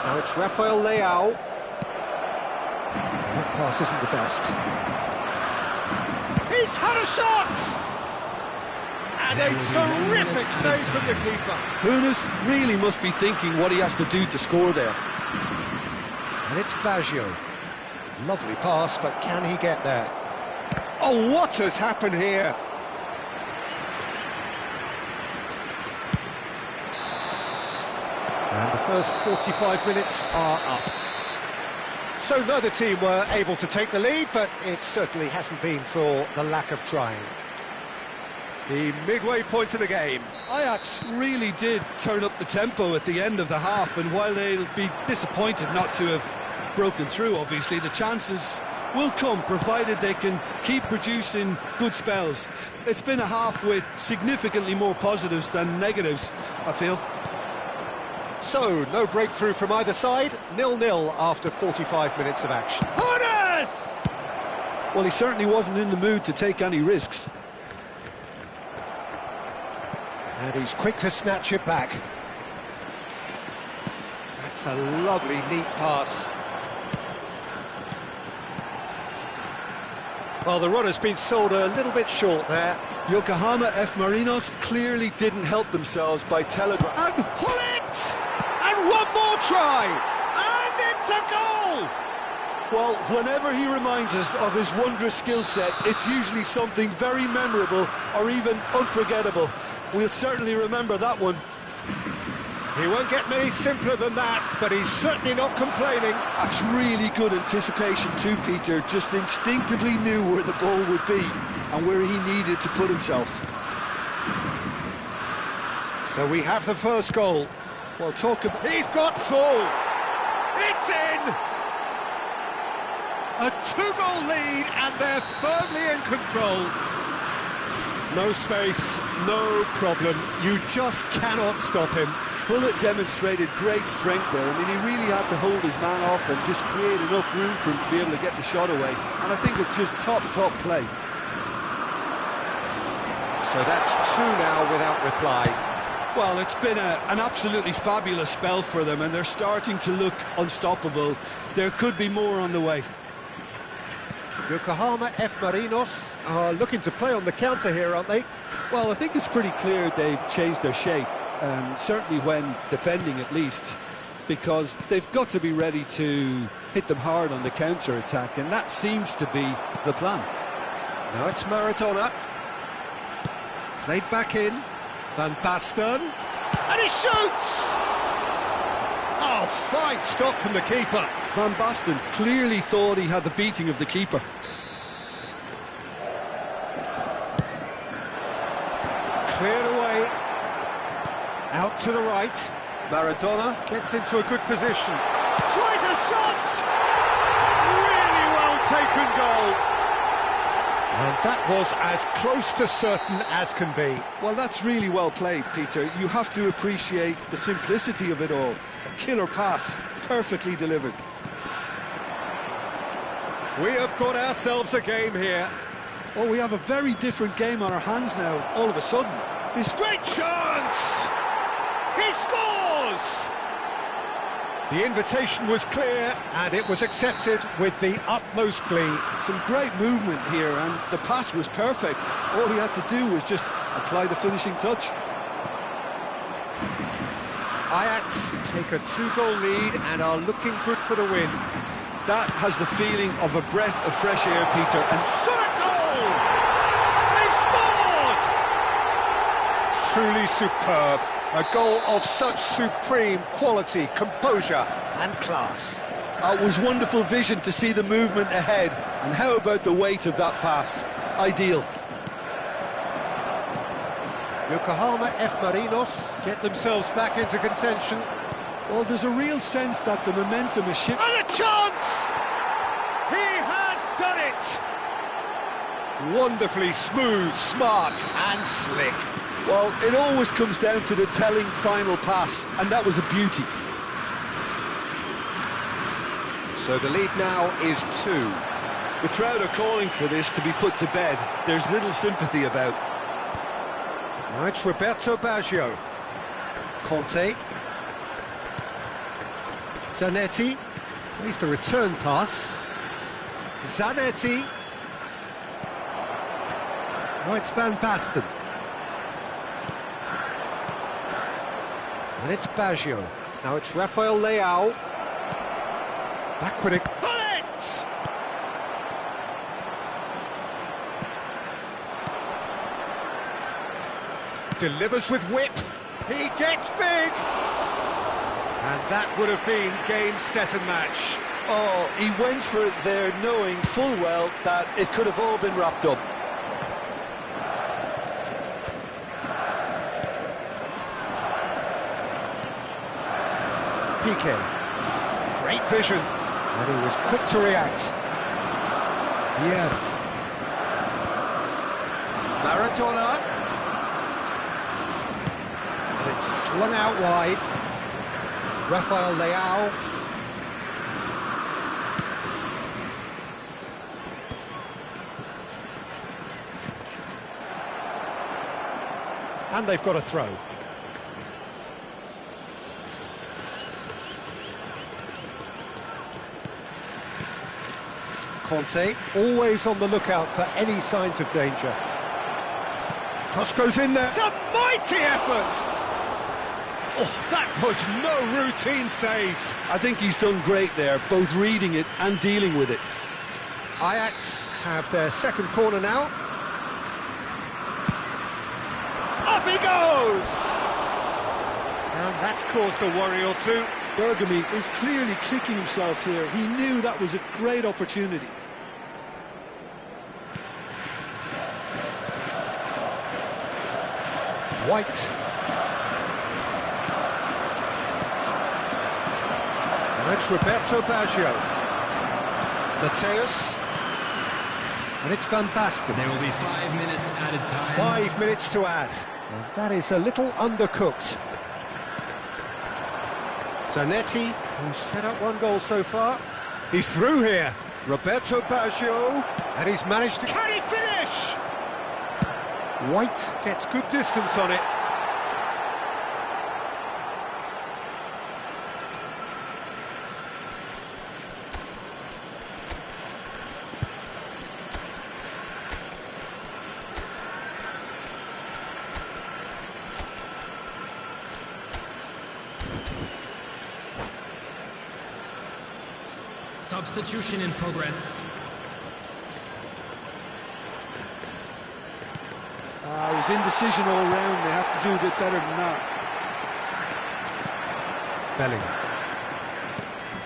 Now it's Rafael Leao. That pass isn't the best. He's had a shot! And a terrific save from the keeper. Hoeneß really must be thinking what he has to do to score there. And it's Baggio. Lovely pass, but can he get there? Oh, what has happened here? And the first 45 minutes are up. So neither team were able to take the lead, but it certainly hasn't been for the lack of trying. The midway point of the game. Ajax really did turn up the tempo at the end of the half, and while they'll be disappointed not to have broken through, obviously, the chances will come, provided they can keep producing good spells. It's been a half with significantly more positives than negatives, I feel. So, no breakthrough from either side, 0-0 after 45 minutes of action. Hoeneß! Well, he certainly wasn't in the mood to take any risks. And he's quick to snatch it back. That's a lovely, neat pass. Well, the run has been sold a little bit short there. Yokohama F. Marinos clearly didn't help themselves by telegraph. And Hullet! And one more try! And it's a goal! Well, whenever he reminds us of his wondrous skill set, it's usually something very memorable or even unforgettable. We'll certainly remember that one. He won't get many simpler than that, but he's certainly not complaining. That's really good anticipation too, Peter. Just instinctively knew where the ball would be and where he needed to put himself. So we have the first goal. Well, talk about... He's got full! It's in! A two-goal lead, and they're firmly in control. No space, no problem. You just cannot stop him. Hullet demonstrated great strength there. I mean, he really had to hold his man off and just create enough room for him to be able to get the shot away. And I think it's just top play. So that's two now without reply. Well, it's been an absolutely fabulous spell for them, and they're starting to look unstoppable. There could be more on the way. Yokohama F. Marinos are looking to play on the counter here, aren't they? Well, I think it's pretty clear they've changed their shape, certainly when defending at least, because they've got to be ready to hit them hard on the counter-attack, and that seems to be the plan. Now it's Maradona. Played back in. Van Basten. And he shoots! Oh, fine stop from the keeper. Van Basten clearly thought he had the beating of the keeper. Cleared away. Out to the right. Maradona gets into a good position. Tries a shot! Really well taken goal. And that was as close to certain as can be. Well, that's really well played, Peter. You have to appreciate the simplicity of it all. A killer pass, perfectly delivered. We have got ourselves a game here. Oh, we have a very different game on our hands now, all of a sudden. This great chance! He scores! The invitation was clear, and it was accepted with the utmost glee. Some great movement here, and the pass was perfect. All he had to do was just apply the finishing touch. Ajax take a two-goal lead and are looking good for the win. That has the feeling of a breath of fresh air, Peter. And shot a goal! They've scored! truly superb. A goal of such supreme quality, composure and class. It was wonderful vision to see the movement ahead, and how about the weight of that pass? Ideal. Yokohama F. Marinos get themselves back into contention. Well, there's a real sense that the momentum is shifting. And a chance! He has done it! Wonderfully smooth, smart and slick. Well, it always comes down to the telling final pass, and that was a beauty. So the lead now is 2. The crowd are calling for this to be put to bed. There's little sympathy about. Now it's Roberto Baggio. Conte. Zanetti. Plays the return pass. Zanetti. Now it's Van Basten. And it's Baggio. Now it's Rafael Leao. Backward it. Bullet! Delivers with whip. He gets big. And that would have been game, set and match. Oh, he went for it there knowing full well that it could have all been wrapped up. PK. Great vision. And he was quick to react. Yeah. Maradona. And it's slung out wide. Rafael Leao. And they've got a throw. Conte, always on the lookout for any signs of danger. Cross goes in there. It's a mighty effort! Oh, that was no routine save. I think he's done great there, both reading it and dealing with it. Ajax have their second corner now. Up he goes! And that's caused a worry or two. Bergamy is clearly kicking himself here. He knew that was a great opportunity. White. And it's Roberto Baggio. Mateus. And it's Van Basten. There will be 5 minutes added time. 5 minutes to add. And that is a little undercooked. Zanetti, who's set up one goal so far. He's through here. Roberto Baggio. And he's managed to... Can he finish? White gets good distance on it. Substitution in progress. It was indecision all round. They have to do a bit better than that. Bellingham.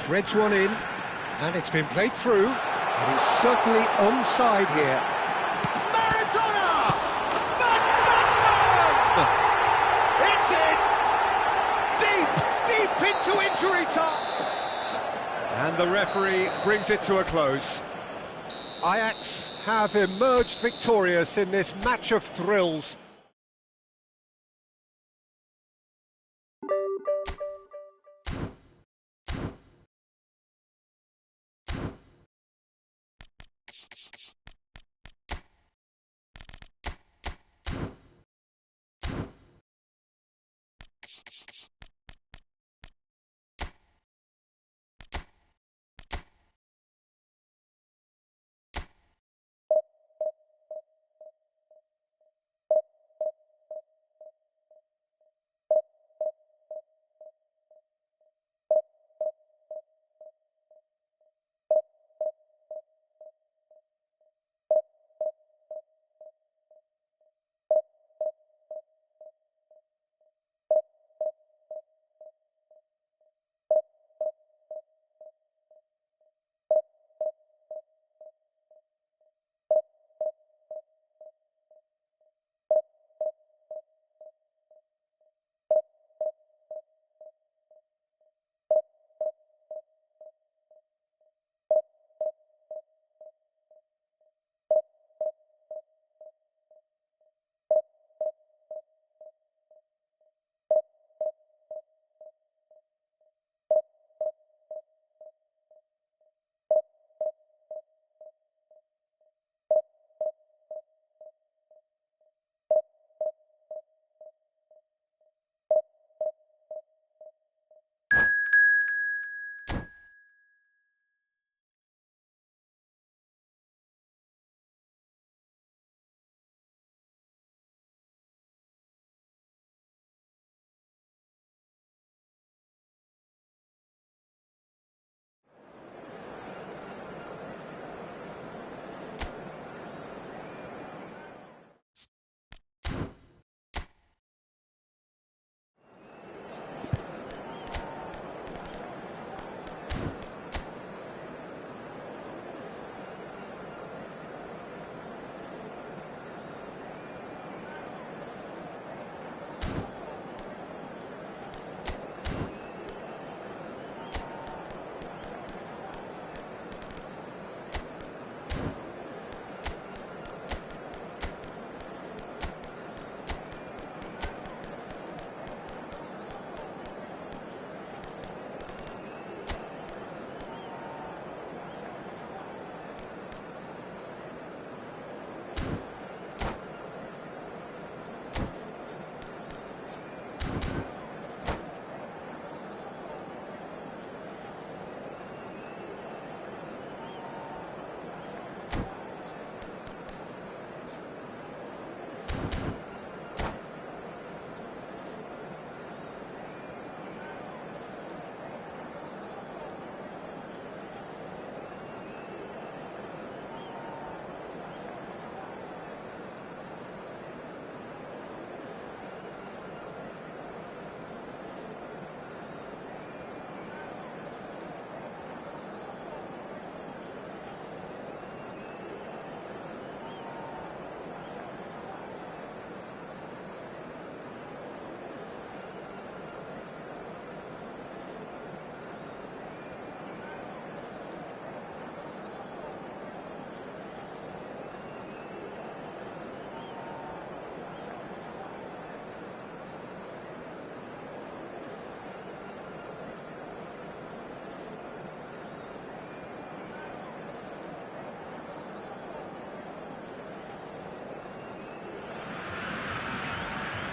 Threads one in, and it's been played through. And he's certainly onside here. Maradona! Van Basten! It's in! Deep into injury time! And the referee brings it to a close. Ajax have emerged victorious in this match of thrills.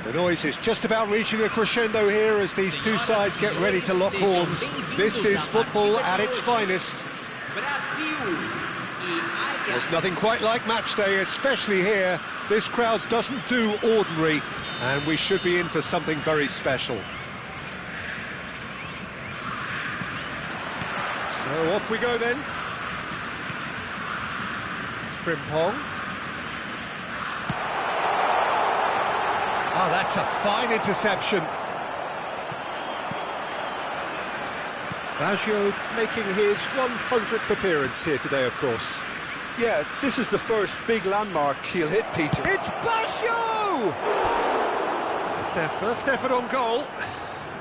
The noise is just about reaching a crescendo here as these two sides get ready to lock horns. This is football at its finest. There's nothing quite like match day, especially here. This crowd doesn't do ordinary, and we should be in for something very special. So off we go then. Frimpong. Oh, that's a fine interception. Baggio making his 100th appearance here today, of course. Yeah, this is the first big landmark he'll hit, Peter. It's Baggio! It's their first effort on goal.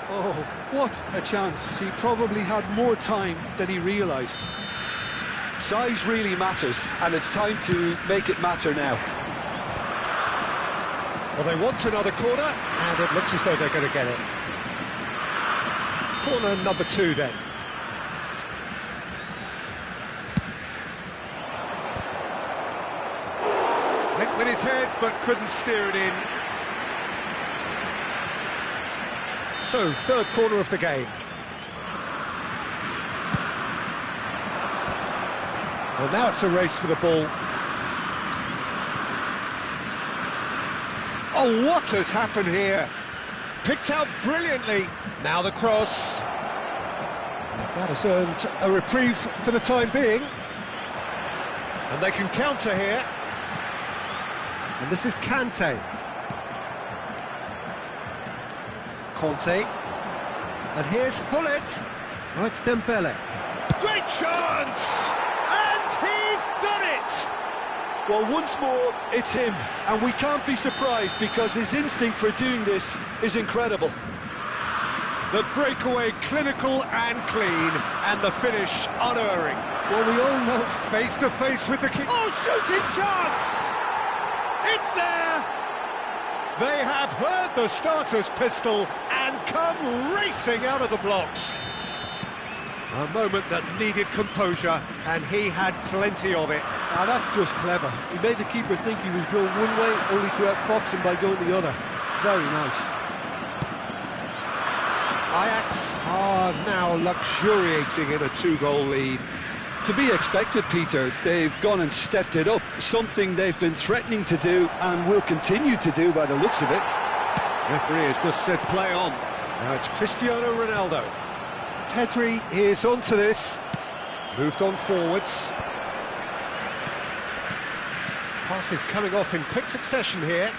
Oh, what a chance. He probably had more time than he realised. Size really matters, and it's time to make it matter now. Well, they want another corner, and it looks as though they're going to get it. Corner number 2, then. Went with his head, but couldn't steer it in. So, third corner of the game. Well, now it's a race for the ball. Oh, what has happened here? Picked out brilliantly. Now the cross. That has earned a reprieve for the time being. And they can counter here. And this is Kante. Conte. And here's Hullet. Oh, it's Dembele. Great chance! And he's done it! Well, once more, it's him, and we can't be surprised because his instinct for doing this is incredible. The breakaway clinical and clean, and the finish unerring. Well, we all know... Face to face with the king. Oh, shooting chance! It's there! They have heard the starter's pistol and come racing out of the blocks. A moment that needed composure, and he had plenty of it. Ah, that's just clever. He made the keeper think he was going one way, only to outfox him by going the other. Very nice. Ajax are now luxuriating in a 2-goal lead. To be expected, Peter. They've gone and stepped it up, something they've been threatening to do and will continue to do by the looks of it. Referee has just said play on. Now it's Cristiano Ronaldo. Pedri is onto this. Moved on forwards. Passes coming off in quick succession here.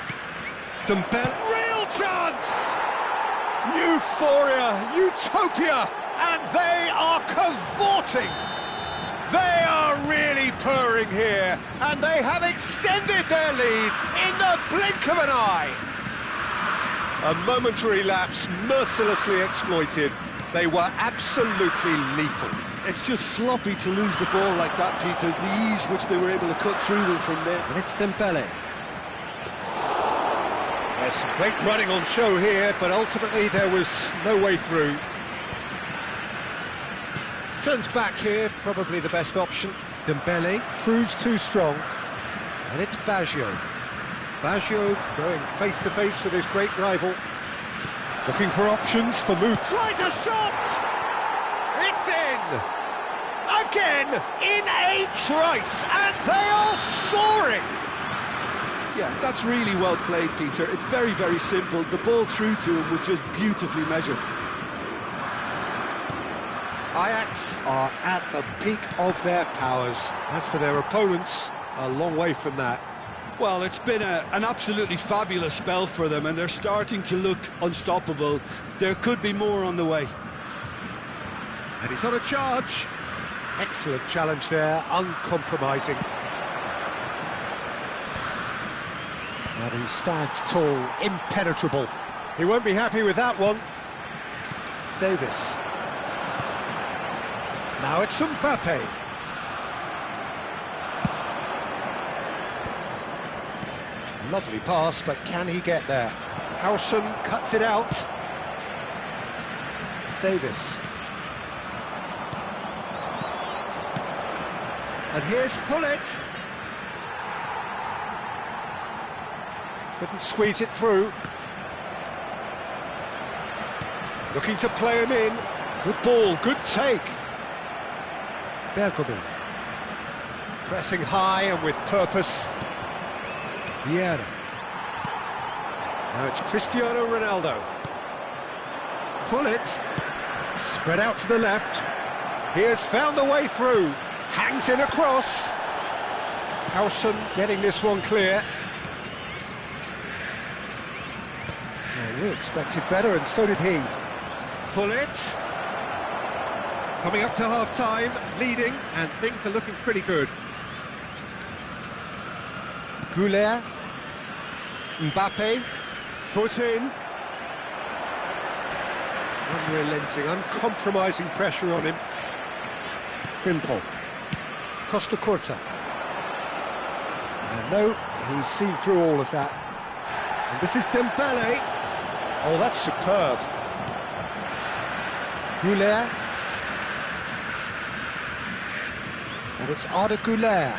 Dembele, real chance! Euphoria, utopia, and they are cavorting. They are really purring here, and they have extended their lead in the blink of an eye. A momentary lapse mercilessly exploited. They were absolutely lethal. It's just sloppy to lose the ball like that, Peter. The ease which they were able to cut through them from there. And it's Dembele. There's some great running on show here, but ultimately there was no way through. Turns back here, probably the best option. Dembele proves too strong. And it's Baggio. Baggio going face-to-face with his great rival. Looking for options for move. Tries a shot! It's in! Again, in a trice, and they are soaring! Yeah, that's really well played, Peter. It's very, very simple. The ball through to him was just beautifully measured. Ajax are at the peak of their powers. As for their opponents, a long way from that. Well, it's been an absolutely fabulous spell for them, and they're starting to look unstoppable. There could be more on the way. And he's on a charge. Excellent challenge there, uncompromising. And he stands tall, impenetrable. He won't be happy with that one. Davis. Now it's Mbappe. Lovely pass, but can he get there? Howson cuts it out. Davis. And here's Hullet. Couldn't squeeze it through. Looking to play him in. Good ball, good take. Bergkamp. Pressing high and with purpose. Vieira. Now it's Cristiano Ronaldo. Hullet. Spread out to the left. He has found a way through. Hangs in across. Howson getting this one clear. Well, we expected better, and so did he. Hullet. Coming up to half-time, leading, and things are looking pretty good. Goulet. Mbappe. Foot in. Unrelenting, uncompromising pressure on him. Frimpong. Costa Curta. And no, he's seen through all of that. And this is Dembele. Oh, that's superb. Goulet. And it's Arda Güler.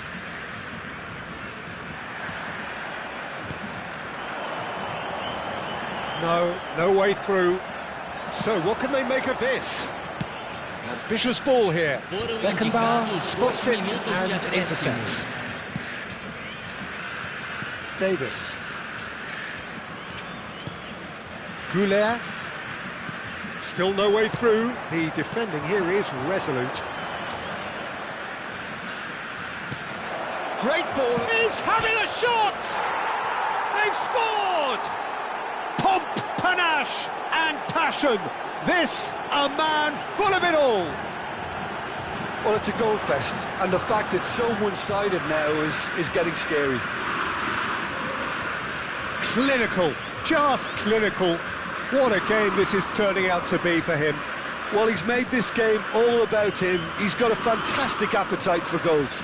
No way through. So what can they make of this? Ambitious ball here. Beckenbauer spots it and intercepts. Davis. Goulet. Still no way through. The defending here is resolute. Great ball. He's having a shot! They've scored! Pomp, panache and passion. This, a man full of it all. Well, it's a goal fest, and the fact it's so one-sided now is getting scary. Clinical, just clinical. What a game this is turning out to be for him. Well, he's made this game all about him. He's got a fantastic appetite for goals.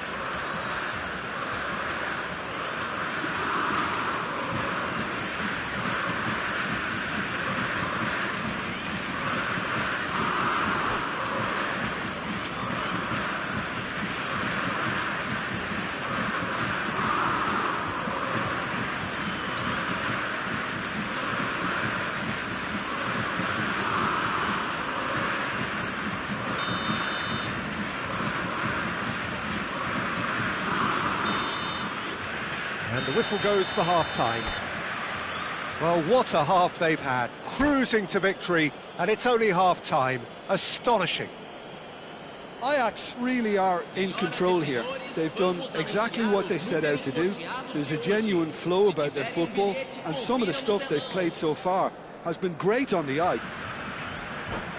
And the whistle goes for half-time. Well, what a half they've had. Cruising to victory, and it's only half-time. Astonishing. Ajax really are in control here. They've done exactly what they set out to do. There's a genuine flow about their football, and some of the stuff they've played so far has been great on the eye.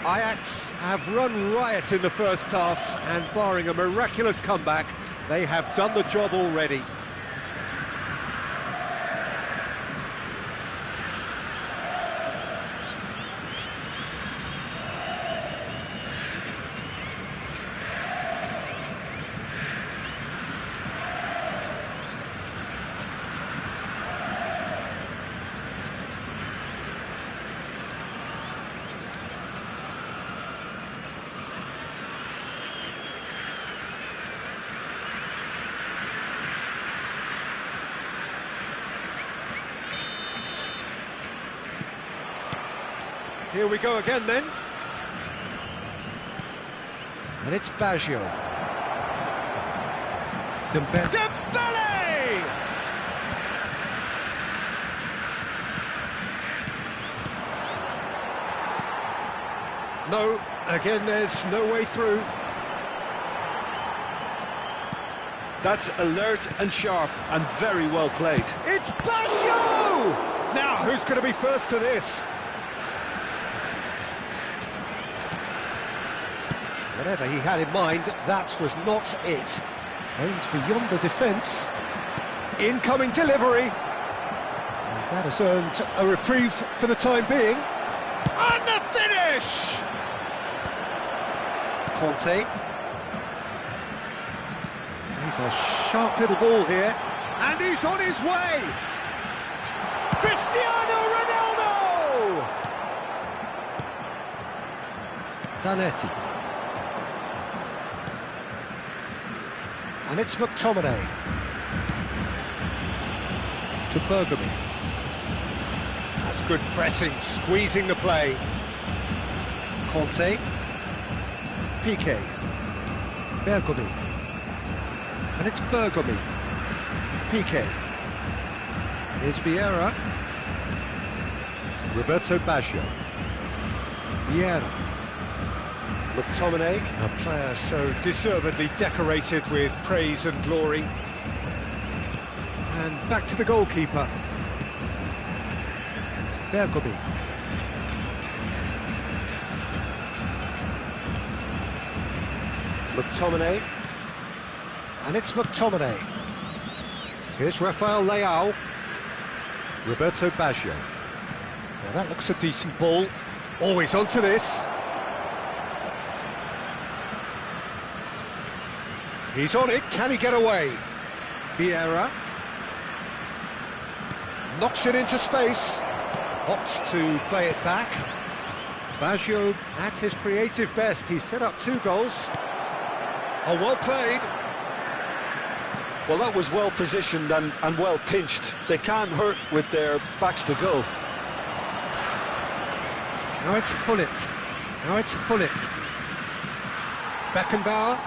Ajax have run riot in the first half, and barring a miraculous comeback, they have done the job already. Here we go again then. And it's Baggio. Dembele! No, again there's no way through. That's alert and sharp and very well played. It's Baggio! Now, who's going to be first to this? Whatever he had in mind, that was not it. Aims beyond the defence. Incoming delivery. And that has earned a reprieve for the time being. And the finish! Conte. He's a sharp little ball here. And he's on his way! Cristiano Ronaldo! Zanetti. And it's McTominay. To Bergamy. That's good pressing, squeezing the play. Conte. Piqué. Bergamy. And it's Bergamy. Piqué. Here's Vieira. Roberto Baggio. Vieira. McTominay, a player so deservedly decorated with praise and glory. And back to the goalkeeper. Bergamy. McTominay. And it's McTominay. Here's Rafael Leao. Roberto Baggio. Now that looks a decent ball. Always onto this. He's on it, can he get away? Vieira. Knocks it into space. Opts to play it back. Baggio at his creative best. He's set up 2 goals. Oh, well played. Well, that was well positioned and well pinched. They can't hurt with their backs to goal. Now it's Hullet. Now it's Hullet. Beckenbauer.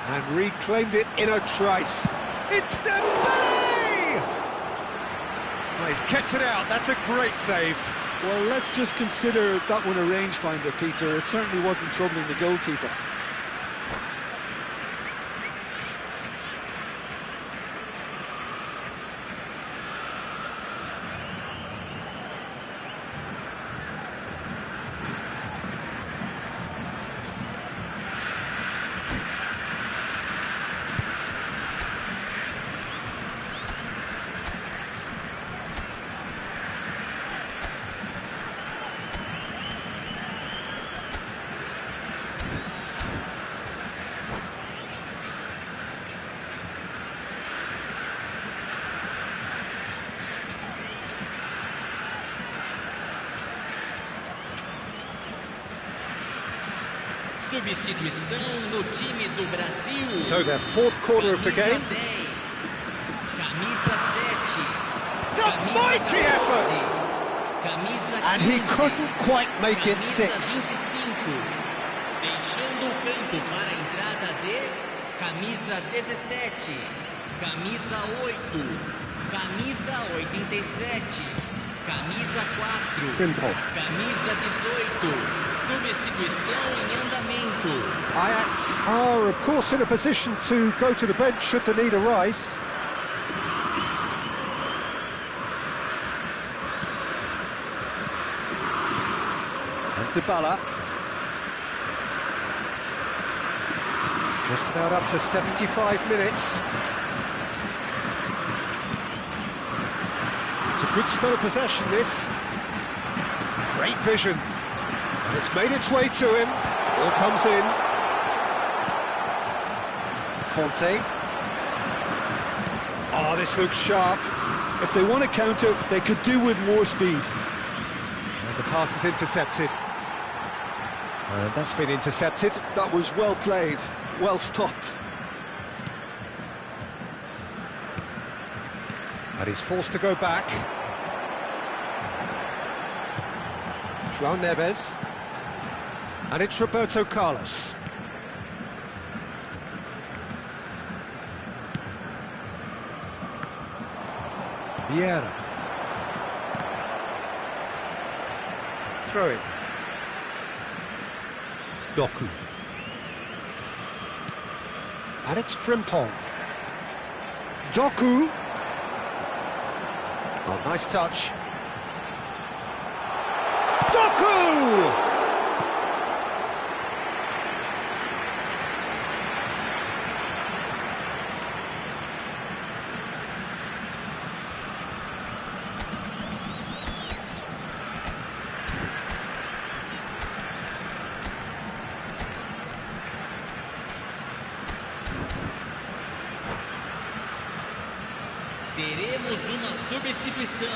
And reclaimed it in a trice. It's Dembele! Well, he's kept it out. That's a great save. Well, let's just consider that one a rangefinder, Peter. It certainly wasn't troubling the goalkeeper. Substituição no time do Brasil. So their 4th quarter of the game. Camisa 7. It's a mighty effort! And he couldn't quite make it 6. Deixando o campo para a entrada de camisa 17, camisa 8, camisa 87, camisa 4, Simple. camisa 18. Substituição em andamento. Ajax are, of course, in a position to go to the bench should the need arise. Dybala. Just about up to 75 minutes. It's a good spell of possession, this. Great vision. And it's made its way to him. Ball comes in. Conte. Oh, this looks sharp. If they want to counter, they could do with more speed. And the pass is intercepted. And that's been intercepted. That was well played, well stopped. And he's forced to go back. João Neves. And it's Roberto Carlos. Vieira. Throw it. Doku. And it's Frimpong. Doku. Oh, nice touch. Doku! Teremos uma substituição.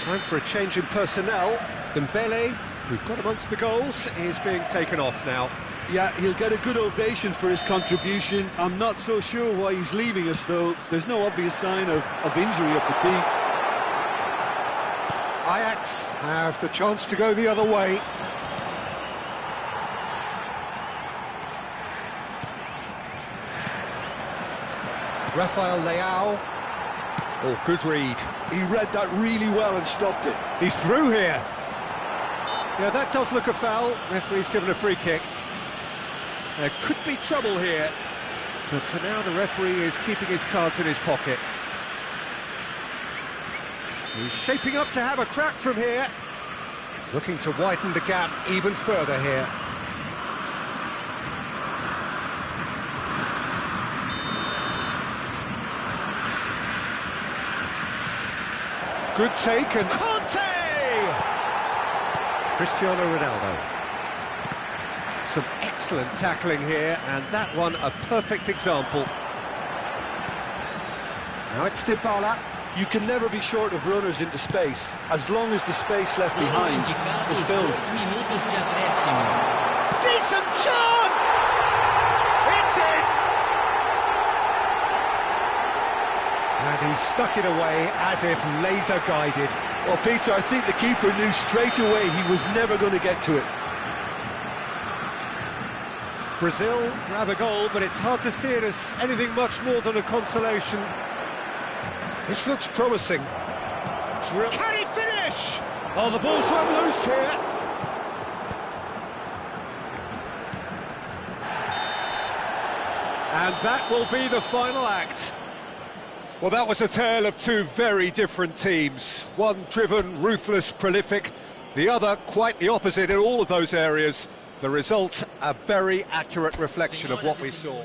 Time for a change in personnel. Dembele, who got amongst the goals, is being taken off now. Yeah, he'll get a good ovation for his contribution. I'm not so sure why he's leaving us, though. There's no obvious sign of injury or fatigue. Ajax have the chance to go the other way. Rafael Leao. Oh, good read. He read that really well and stopped it. He's through here. Yeah, that does look a foul. Referee's given a free kick. There could be trouble here. But for now, the referee is keeping his cards in his pocket. He's shaping up to have a crack from here. Looking to widen the gap even further here. Good take and Conte! Cristiano Ronaldo. Some excellent tackling here, and that one a perfect example. Now it's Dybala. You can never be short of runners into space, as long as the space left behind is filled. 2 minutos de acréscimo. Decent chance! It's in! And he stuck it away as if laser guided. Well, Peter, I think the keeper knew straight away he was never going to get to it. Brazil grab a goal, but it's hard to see it as anything much more than a consolation. This looks promising. Can he finish? Oh, the ball's run loose here. And that will be the final act. Well, that was a tale of two very different teams. One driven, ruthless, prolific. The other quite the opposite in all of those areas. The result, a very accurate reflection of what we saw.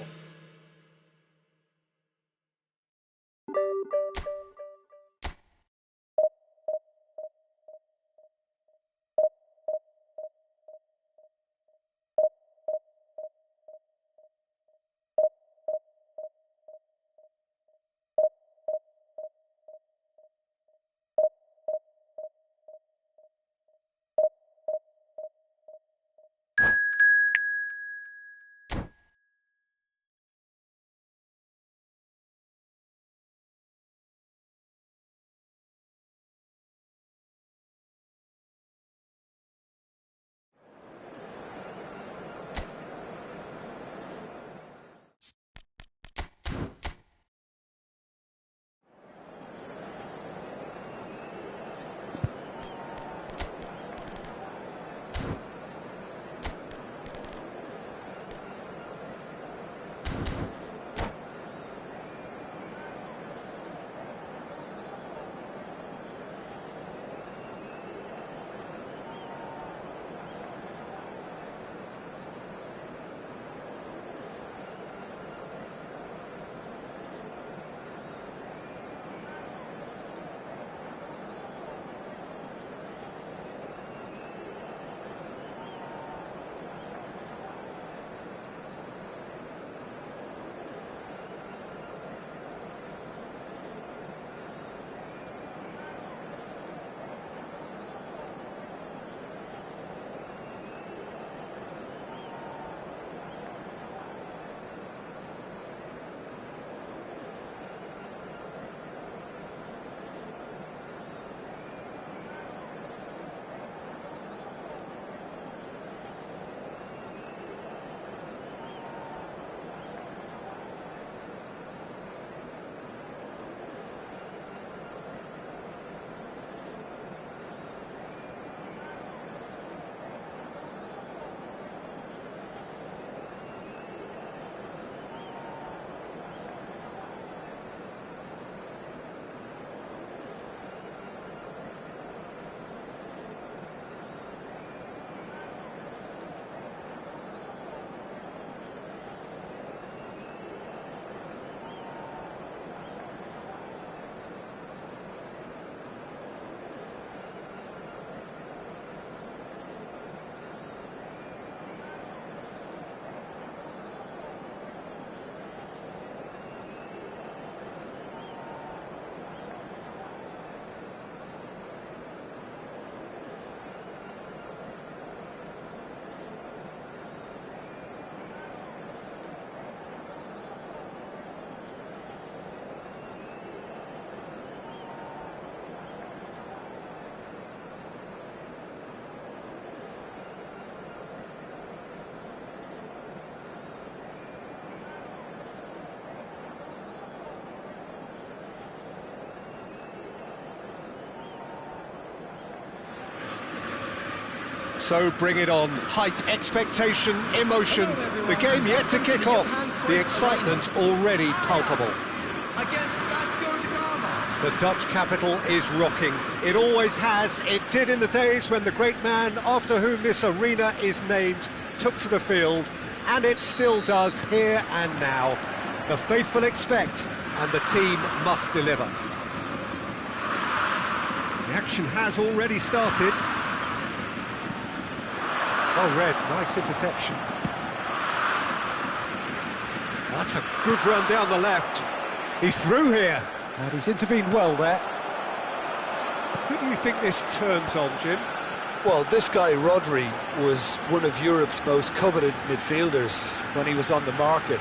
So bring it on. Hype, expectation, emotion. The game yet to kick off. The excitement already palpable. Against Vasco da Gama. The Dutch capital is rocking. It always has. It did in the days when the great man after whom this arena is named took to the field, and it still does here and now. The faithful expect, and the team must deliver. The action has already started. Oh, Red, nice interception. That's a good run down the left. He's through here, and he's intervened well there. Who do you think this turns on, Jim? Well, this guy, Rodri, was one of Europe's most coveted midfielders when he was on the market,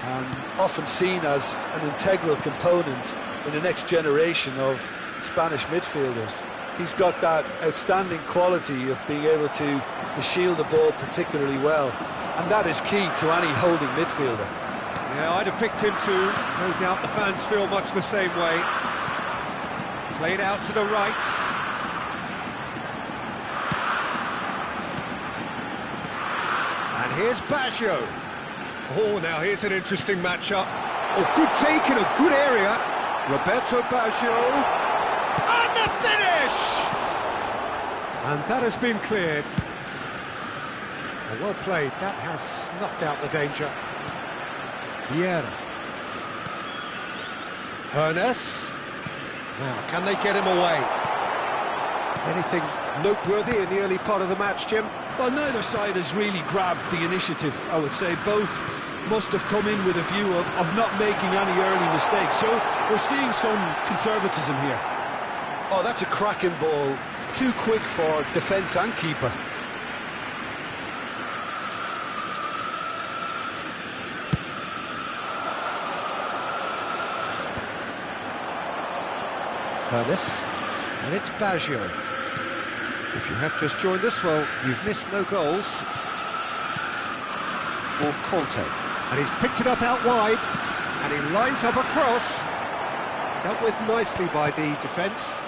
and often seen as an integral component in the next generation of Spanish midfielders. He's got that outstanding quality of being able to shield the ball particularly well, and that is key to any holding midfielder. Yeah, I'd have picked him too. No doubt the fans feel much the same way. Played out to the right. And here's Baggio. Oh, now here's an interesting matchup. Oh, good take in a good area. Roberto Baggio. And the finish! And that has been cleared. Well played. That has snuffed out the danger. Vieira. Hernes. Now, can they get him away? Anything noteworthy in the early part of the match, Jim? Well, neither side has really grabbed the initiative, I would say. Both must have come in with a view of not making any early mistakes. So we're seeing some conservatism here. Oh, that's a cracking ball. Too quick for defence and keeper. Hermes, and it's Baggio. If you have just joined us, well, you've missed no goals for Conte. And he's picked it up out wide, and he lines up a cross. Dealt with nicely by the defence.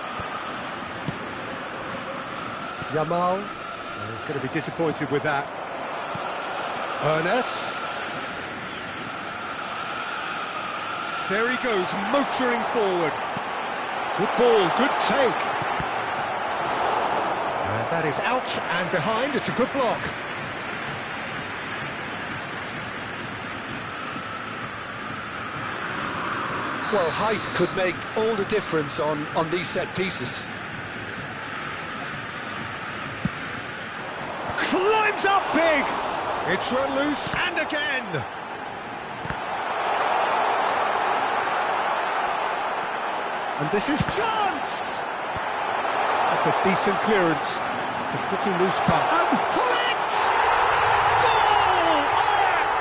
Yamal, well, he's going to be disappointed with that. Hernes. There he goes, motoring forward. Good ball, good take. And that is out and behind, it's a good block. Well, height could make all the difference on these set pieces. Climbs up big! It's run loose, and again! And this is chance! That's a decent clearance. It's a pretty loose puck. And Hullet! Goal! Ajax!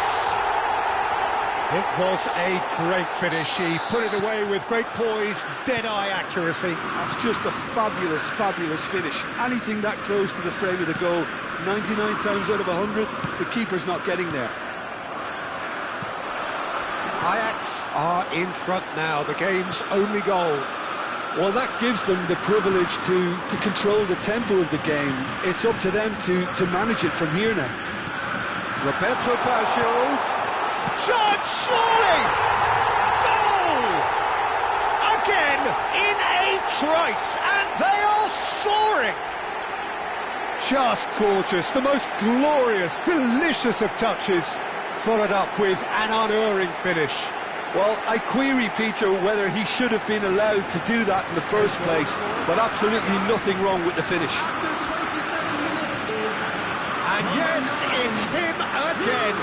It was a great finish. He put it away with great poise, dead-eye accuracy. That's just a fabulous, fabulous finish. Anything that close to the frame of the goal, 99 times out of 100, the keeper's not getting there. Ajax are in front now, the game's only goal. Well, that gives them the privilege to control the tempo of the game. It's up to them to manage it from here now. Roberto Baggio. Shot, surely! Goal! Again, in a trice, and they are soaring! Just gorgeous, the most glorious, delicious of touches, followed up with an unerring finish. Well, I query, Peter, whether he should have been allowed to do that in the first place, but absolutely nothing wrong with the finish. And yes, it's him again.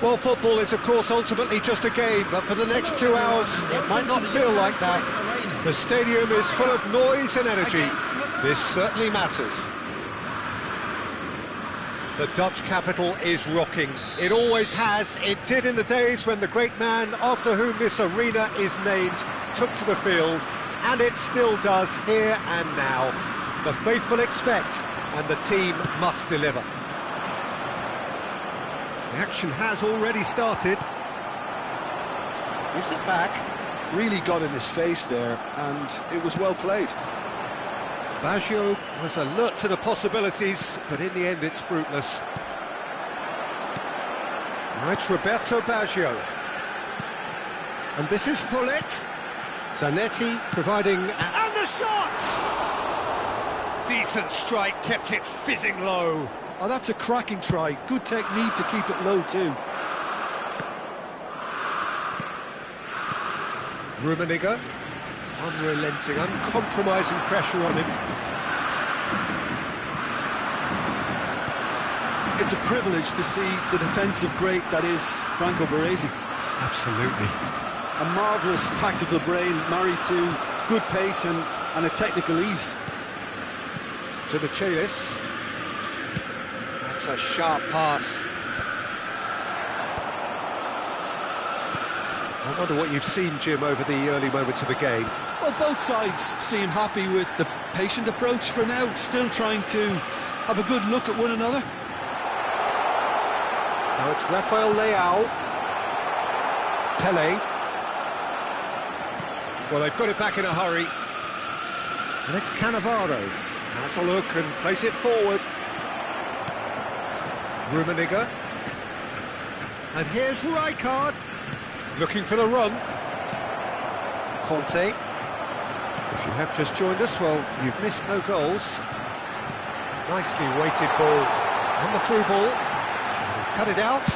Well, football is, of course, ultimately just a game, but for the next 2 hours, it might not feel like that. The stadium is full of noise and energy. This certainly matters. The Dutch capital is rocking. It always has. It did in the days when the great man after whom this arena is named took to the field, and it still does here and now. The faithful expect, and the team must deliver. The action has already started. Gives it back. Really got in his face there, and it was well played. Baggio was alert to the possibilities, but in the end it's fruitless. Now it's Roberto Baggio. And this is Hullet. Zanetti providing... And the shot! Decent strike, kept it fizzing low. Oh, that's a cracking try. Good technique to keep it low too. Rummenigge, unrelenting, uncompromising pressure on him. It's a privilege to see the defensive great that is Franco Baresi. Absolutely. A marvellous tactical brain married to good pace and a technical ease. To Michelis. That's a sharp pass. I wonder what you've seen, Jim, over the early moments of the game. Well, both sides seem happy with the patient approach for now, still trying to have a good look at one another. Now it's Rafael Leao. Pele. Well, they've got it back in a hurry. And it's Cannavaro. Has a look and plays it forward. Rummenigge. And here's Rijkaard. Looking for the run. Conte. If you have just joined us, well, you've missed no goals. Nicely weighted ball. And the through ball. He's cut it out.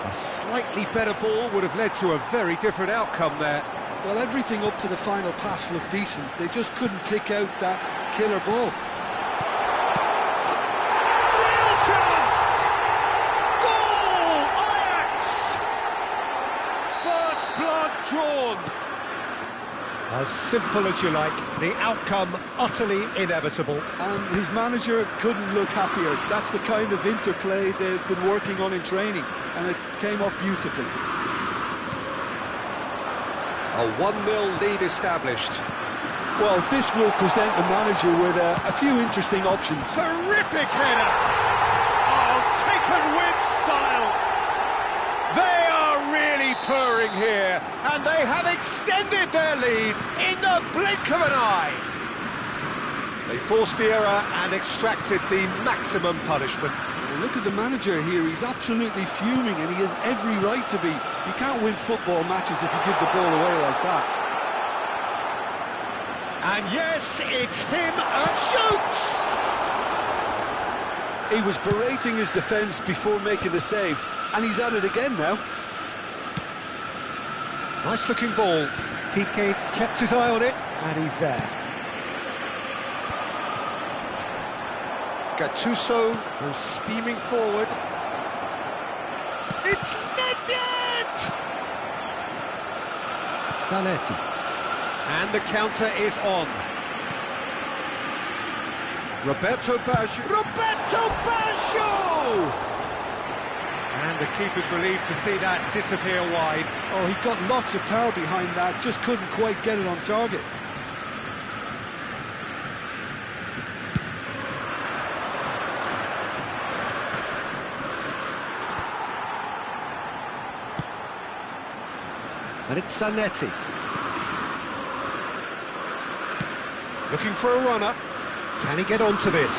A slightly better ball would have led to a very different outcome there. Well, everything up to the final pass looked decent. They just couldn't pick out that killer ball. Real chance! Goal! Ajax! First blood drawn. As simple as you like, the outcome utterly inevitable. And his manager couldn't look happier. That's the kind of interplay they've been working on in training, and it came off beautifully. A 1-0 lead established. Well, this will present the manager with a few interesting options. Terrific header! Oh, taken with style. They are really purring here, and they have extended their lead in the blink of an eye. They forced the error and extracted the maximum punishment. Well, look at the manager here, he's absolutely fuming, and he has every right to be. You can't win football matches if you give the ball away like that. And yes, it's him that shoots! He was berating his defence before making the save, and he's at it again now. Nice looking ball. Piqué kept his eye on it, and he's there. Gattuso goes steaming forward. It's Nedved! Zanetti. And the counter is on. Roberto Baggio. Roberto Baggio! And the keeper's relieved to see that disappear wide. Oh, he got lots of power behind that, just couldn't quite get it on target. And it's Zanetti. Looking for a runner. Can he get onto this?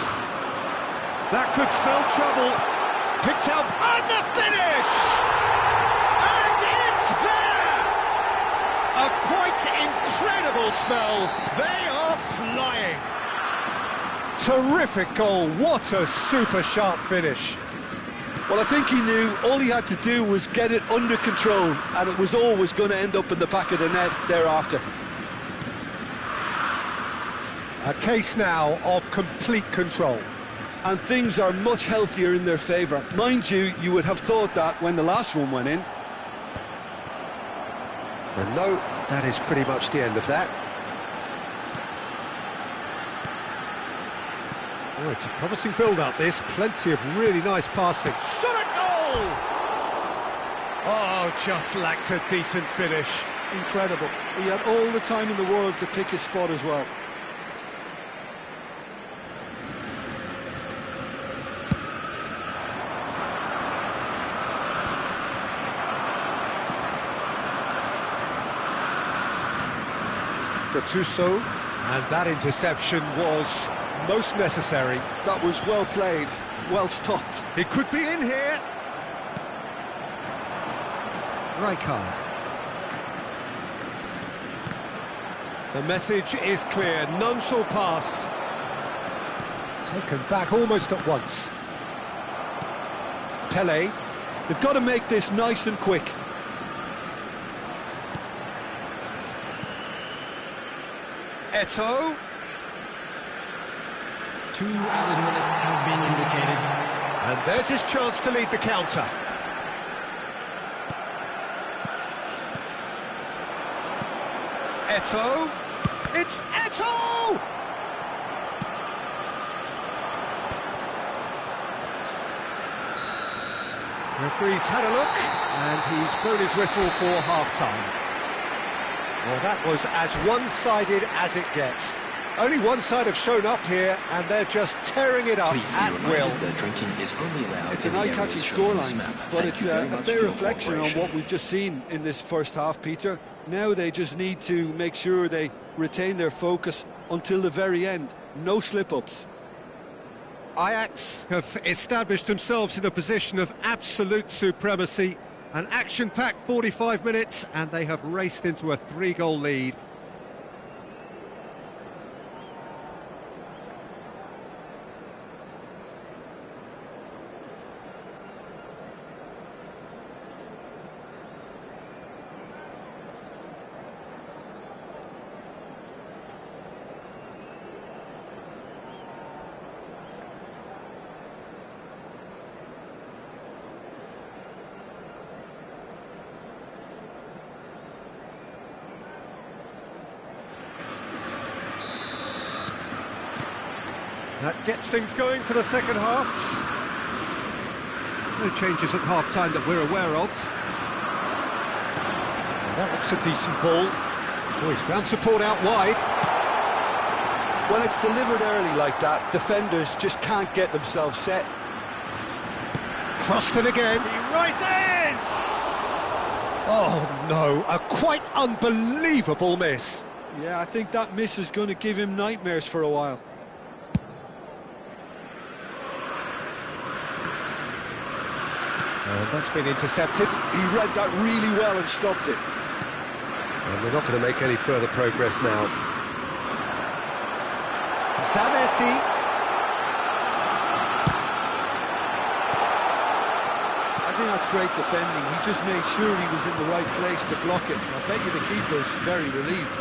That could spell trouble. Picked up and the finish! And it's there! A quite incredible spell. They are flying. Terrific goal. What a super sharp finish. Well, I think he knew all he had to do was get it under control, and it was always going to end up in the back of the net thereafter. A case now of complete control. And things are much healthier in their favour. Mind you, you would have thought that when the last one went in. And no, that is pretty much the end of that. Oh, it's a promising build-up, this. Plenty of really nice passing. Shot a goal! Oh, just lacked a decent finish. Incredible. He had all the time in the world to pick his spot as well. Gattuso, and that interception was most necessary. That was well played, well stopped. It could be in here. Rijkaard. The message is clear, none shall pass. Taken back almost at once. Pelé. They've got to make this nice and quick. Eto'o. 2 added minutes has been indicated. And there's his chance to lead the counter. Eto'o. It's Eto'o! Referee's had a look, and he's blown his whistle for half-time. Well, that was as one-sided as it gets. Only one side have shown up here, and they're just tearing it up at will. Drinking is only allowed. It's an eye-catching scoreline, but it's a fair reflection on what we've just seen in this first half, Peter. Now they just need to make sure they retain their focus until the very end. No slip-ups. Ajax have established themselves in a position of absolute supremacy. An action-packed 45 minutes, and they have raced into a 3-goal lead. That gets things going for the second half. No changes at half-time that we're aware of. That looks a decent ball. Oh, he's found support out wide. When it's delivered early like that, defenders just can't get themselves set. Crossed it again. He rises! Oh no, a quite unbelievable miss. Yeah, I think that miss is going to give him nightmares for a while. And that's been intercepted. He read that really well and stopped it. And they're not going to make any further progress now. Zanetti. I think that's great defending. He just made sure he was in the right place to block it. I bet you the keeper's very relieved.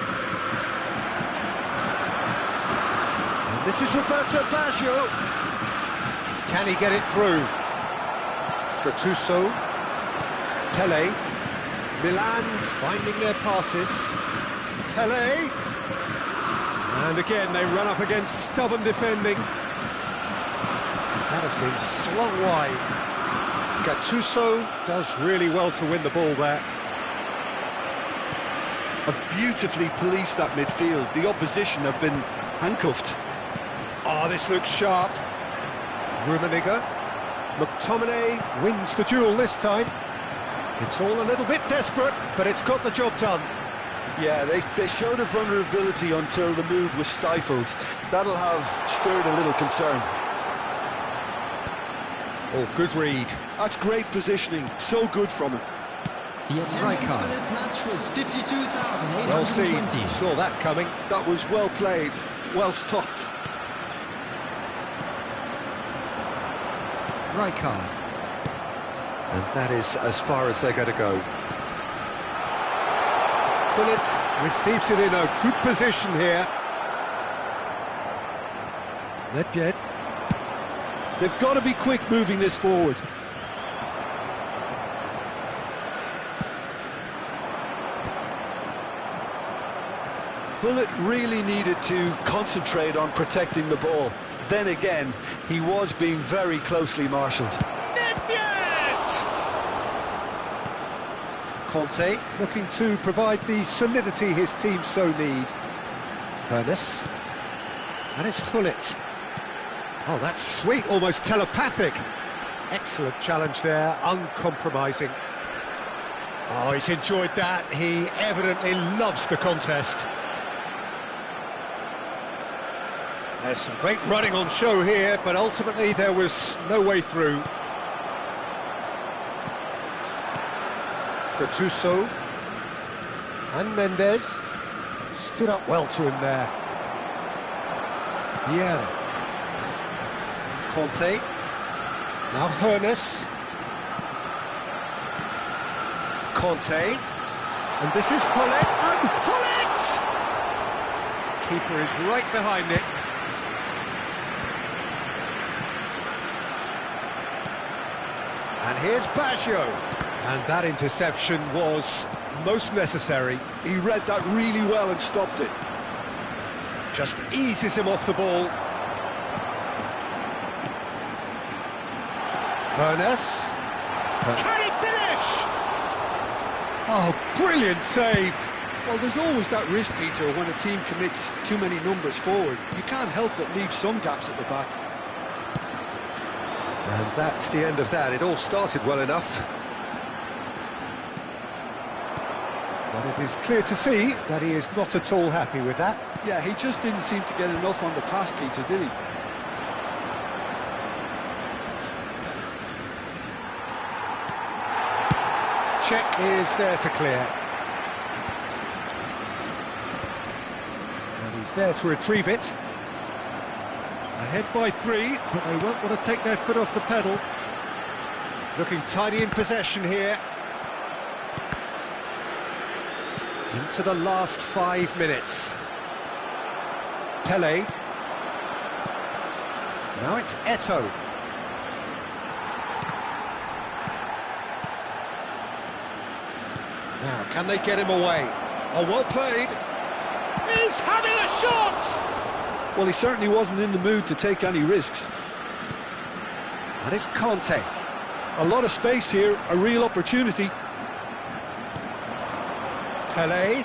And this is Roberto Baggio. Can he get it through? Gattuso. Pele. Milan finding their passes. Pele. And again they run up against stubborn defending. That has been slung wide. Gattuso does really well to win the ball there. Have beautifully policed that midfield. The opposition have been handcuffed. Oh, this looks sharp. Rummenigge. McTominay wins the duel this time. It's all a little bit desperate, but it's got the job done. Yeah, they showed a vulnerability until the move was stifled. That'll have stirred a little concern. Oh, good read. That's great positioning, so good from him. The attendance for this match was 52,820. Well seen, saw that coming. That was well played, well stopped. Rijkaard. And that is as far as they're going to go. Gullit receives it in a good position here. Nedved. They've got to be quick moving this forward. Gullit really needed to concentrate on protecting the ball. Then again, he was being very closely marshalled. Conte looking to provide the solidity his team so need. Hoeneß. And it's Gullit. Oh, that's sweet, almost telepathic. Excellent challenge there, uncompromising. Oh, he's enjoyed that. He evidently loves the contest. There's some great running on show here, but ultimately there was no way through. Gattuso and Mendes stood up well to him there. Vieira. Conte. Now Hoeneß. Conte. And this is Gullit. And Gullit! Keeper is right behind it. And here's Baggio. And that interception was most necessary. He read that really well and stopped it. Just eases him off the ball. Hoeneß. Can he finish? Oh, brilliant save. Well, there's always that risk, Peter, when a team commits too many numbers forward. You can't help but leave some gaps at the back. And that's the end of that. It all started well enough. But it is clear to see that he is not at all happy with that. Yeah, he just didn't seem to get enough on the pass, Peter, did he? Cech is there to clear. And he's there to retrieve it. Ahead by 3, but they won't want to take their foot off the pedal. Looking tidy in possession here. Into the last 5 minutes. Pele. Now it's Eto'o. Now, can they get him away? Oh, well played. He's having a shot! Well, he certainly wasn't in the mood to take any risks. And it's Conte. A lot of space here, a real opportunity. Pele.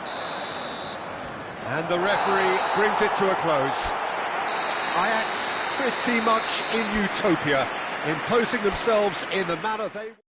And the referee brings it to a close. Ajax pretty much in utopia. imposing themselves in the manner they...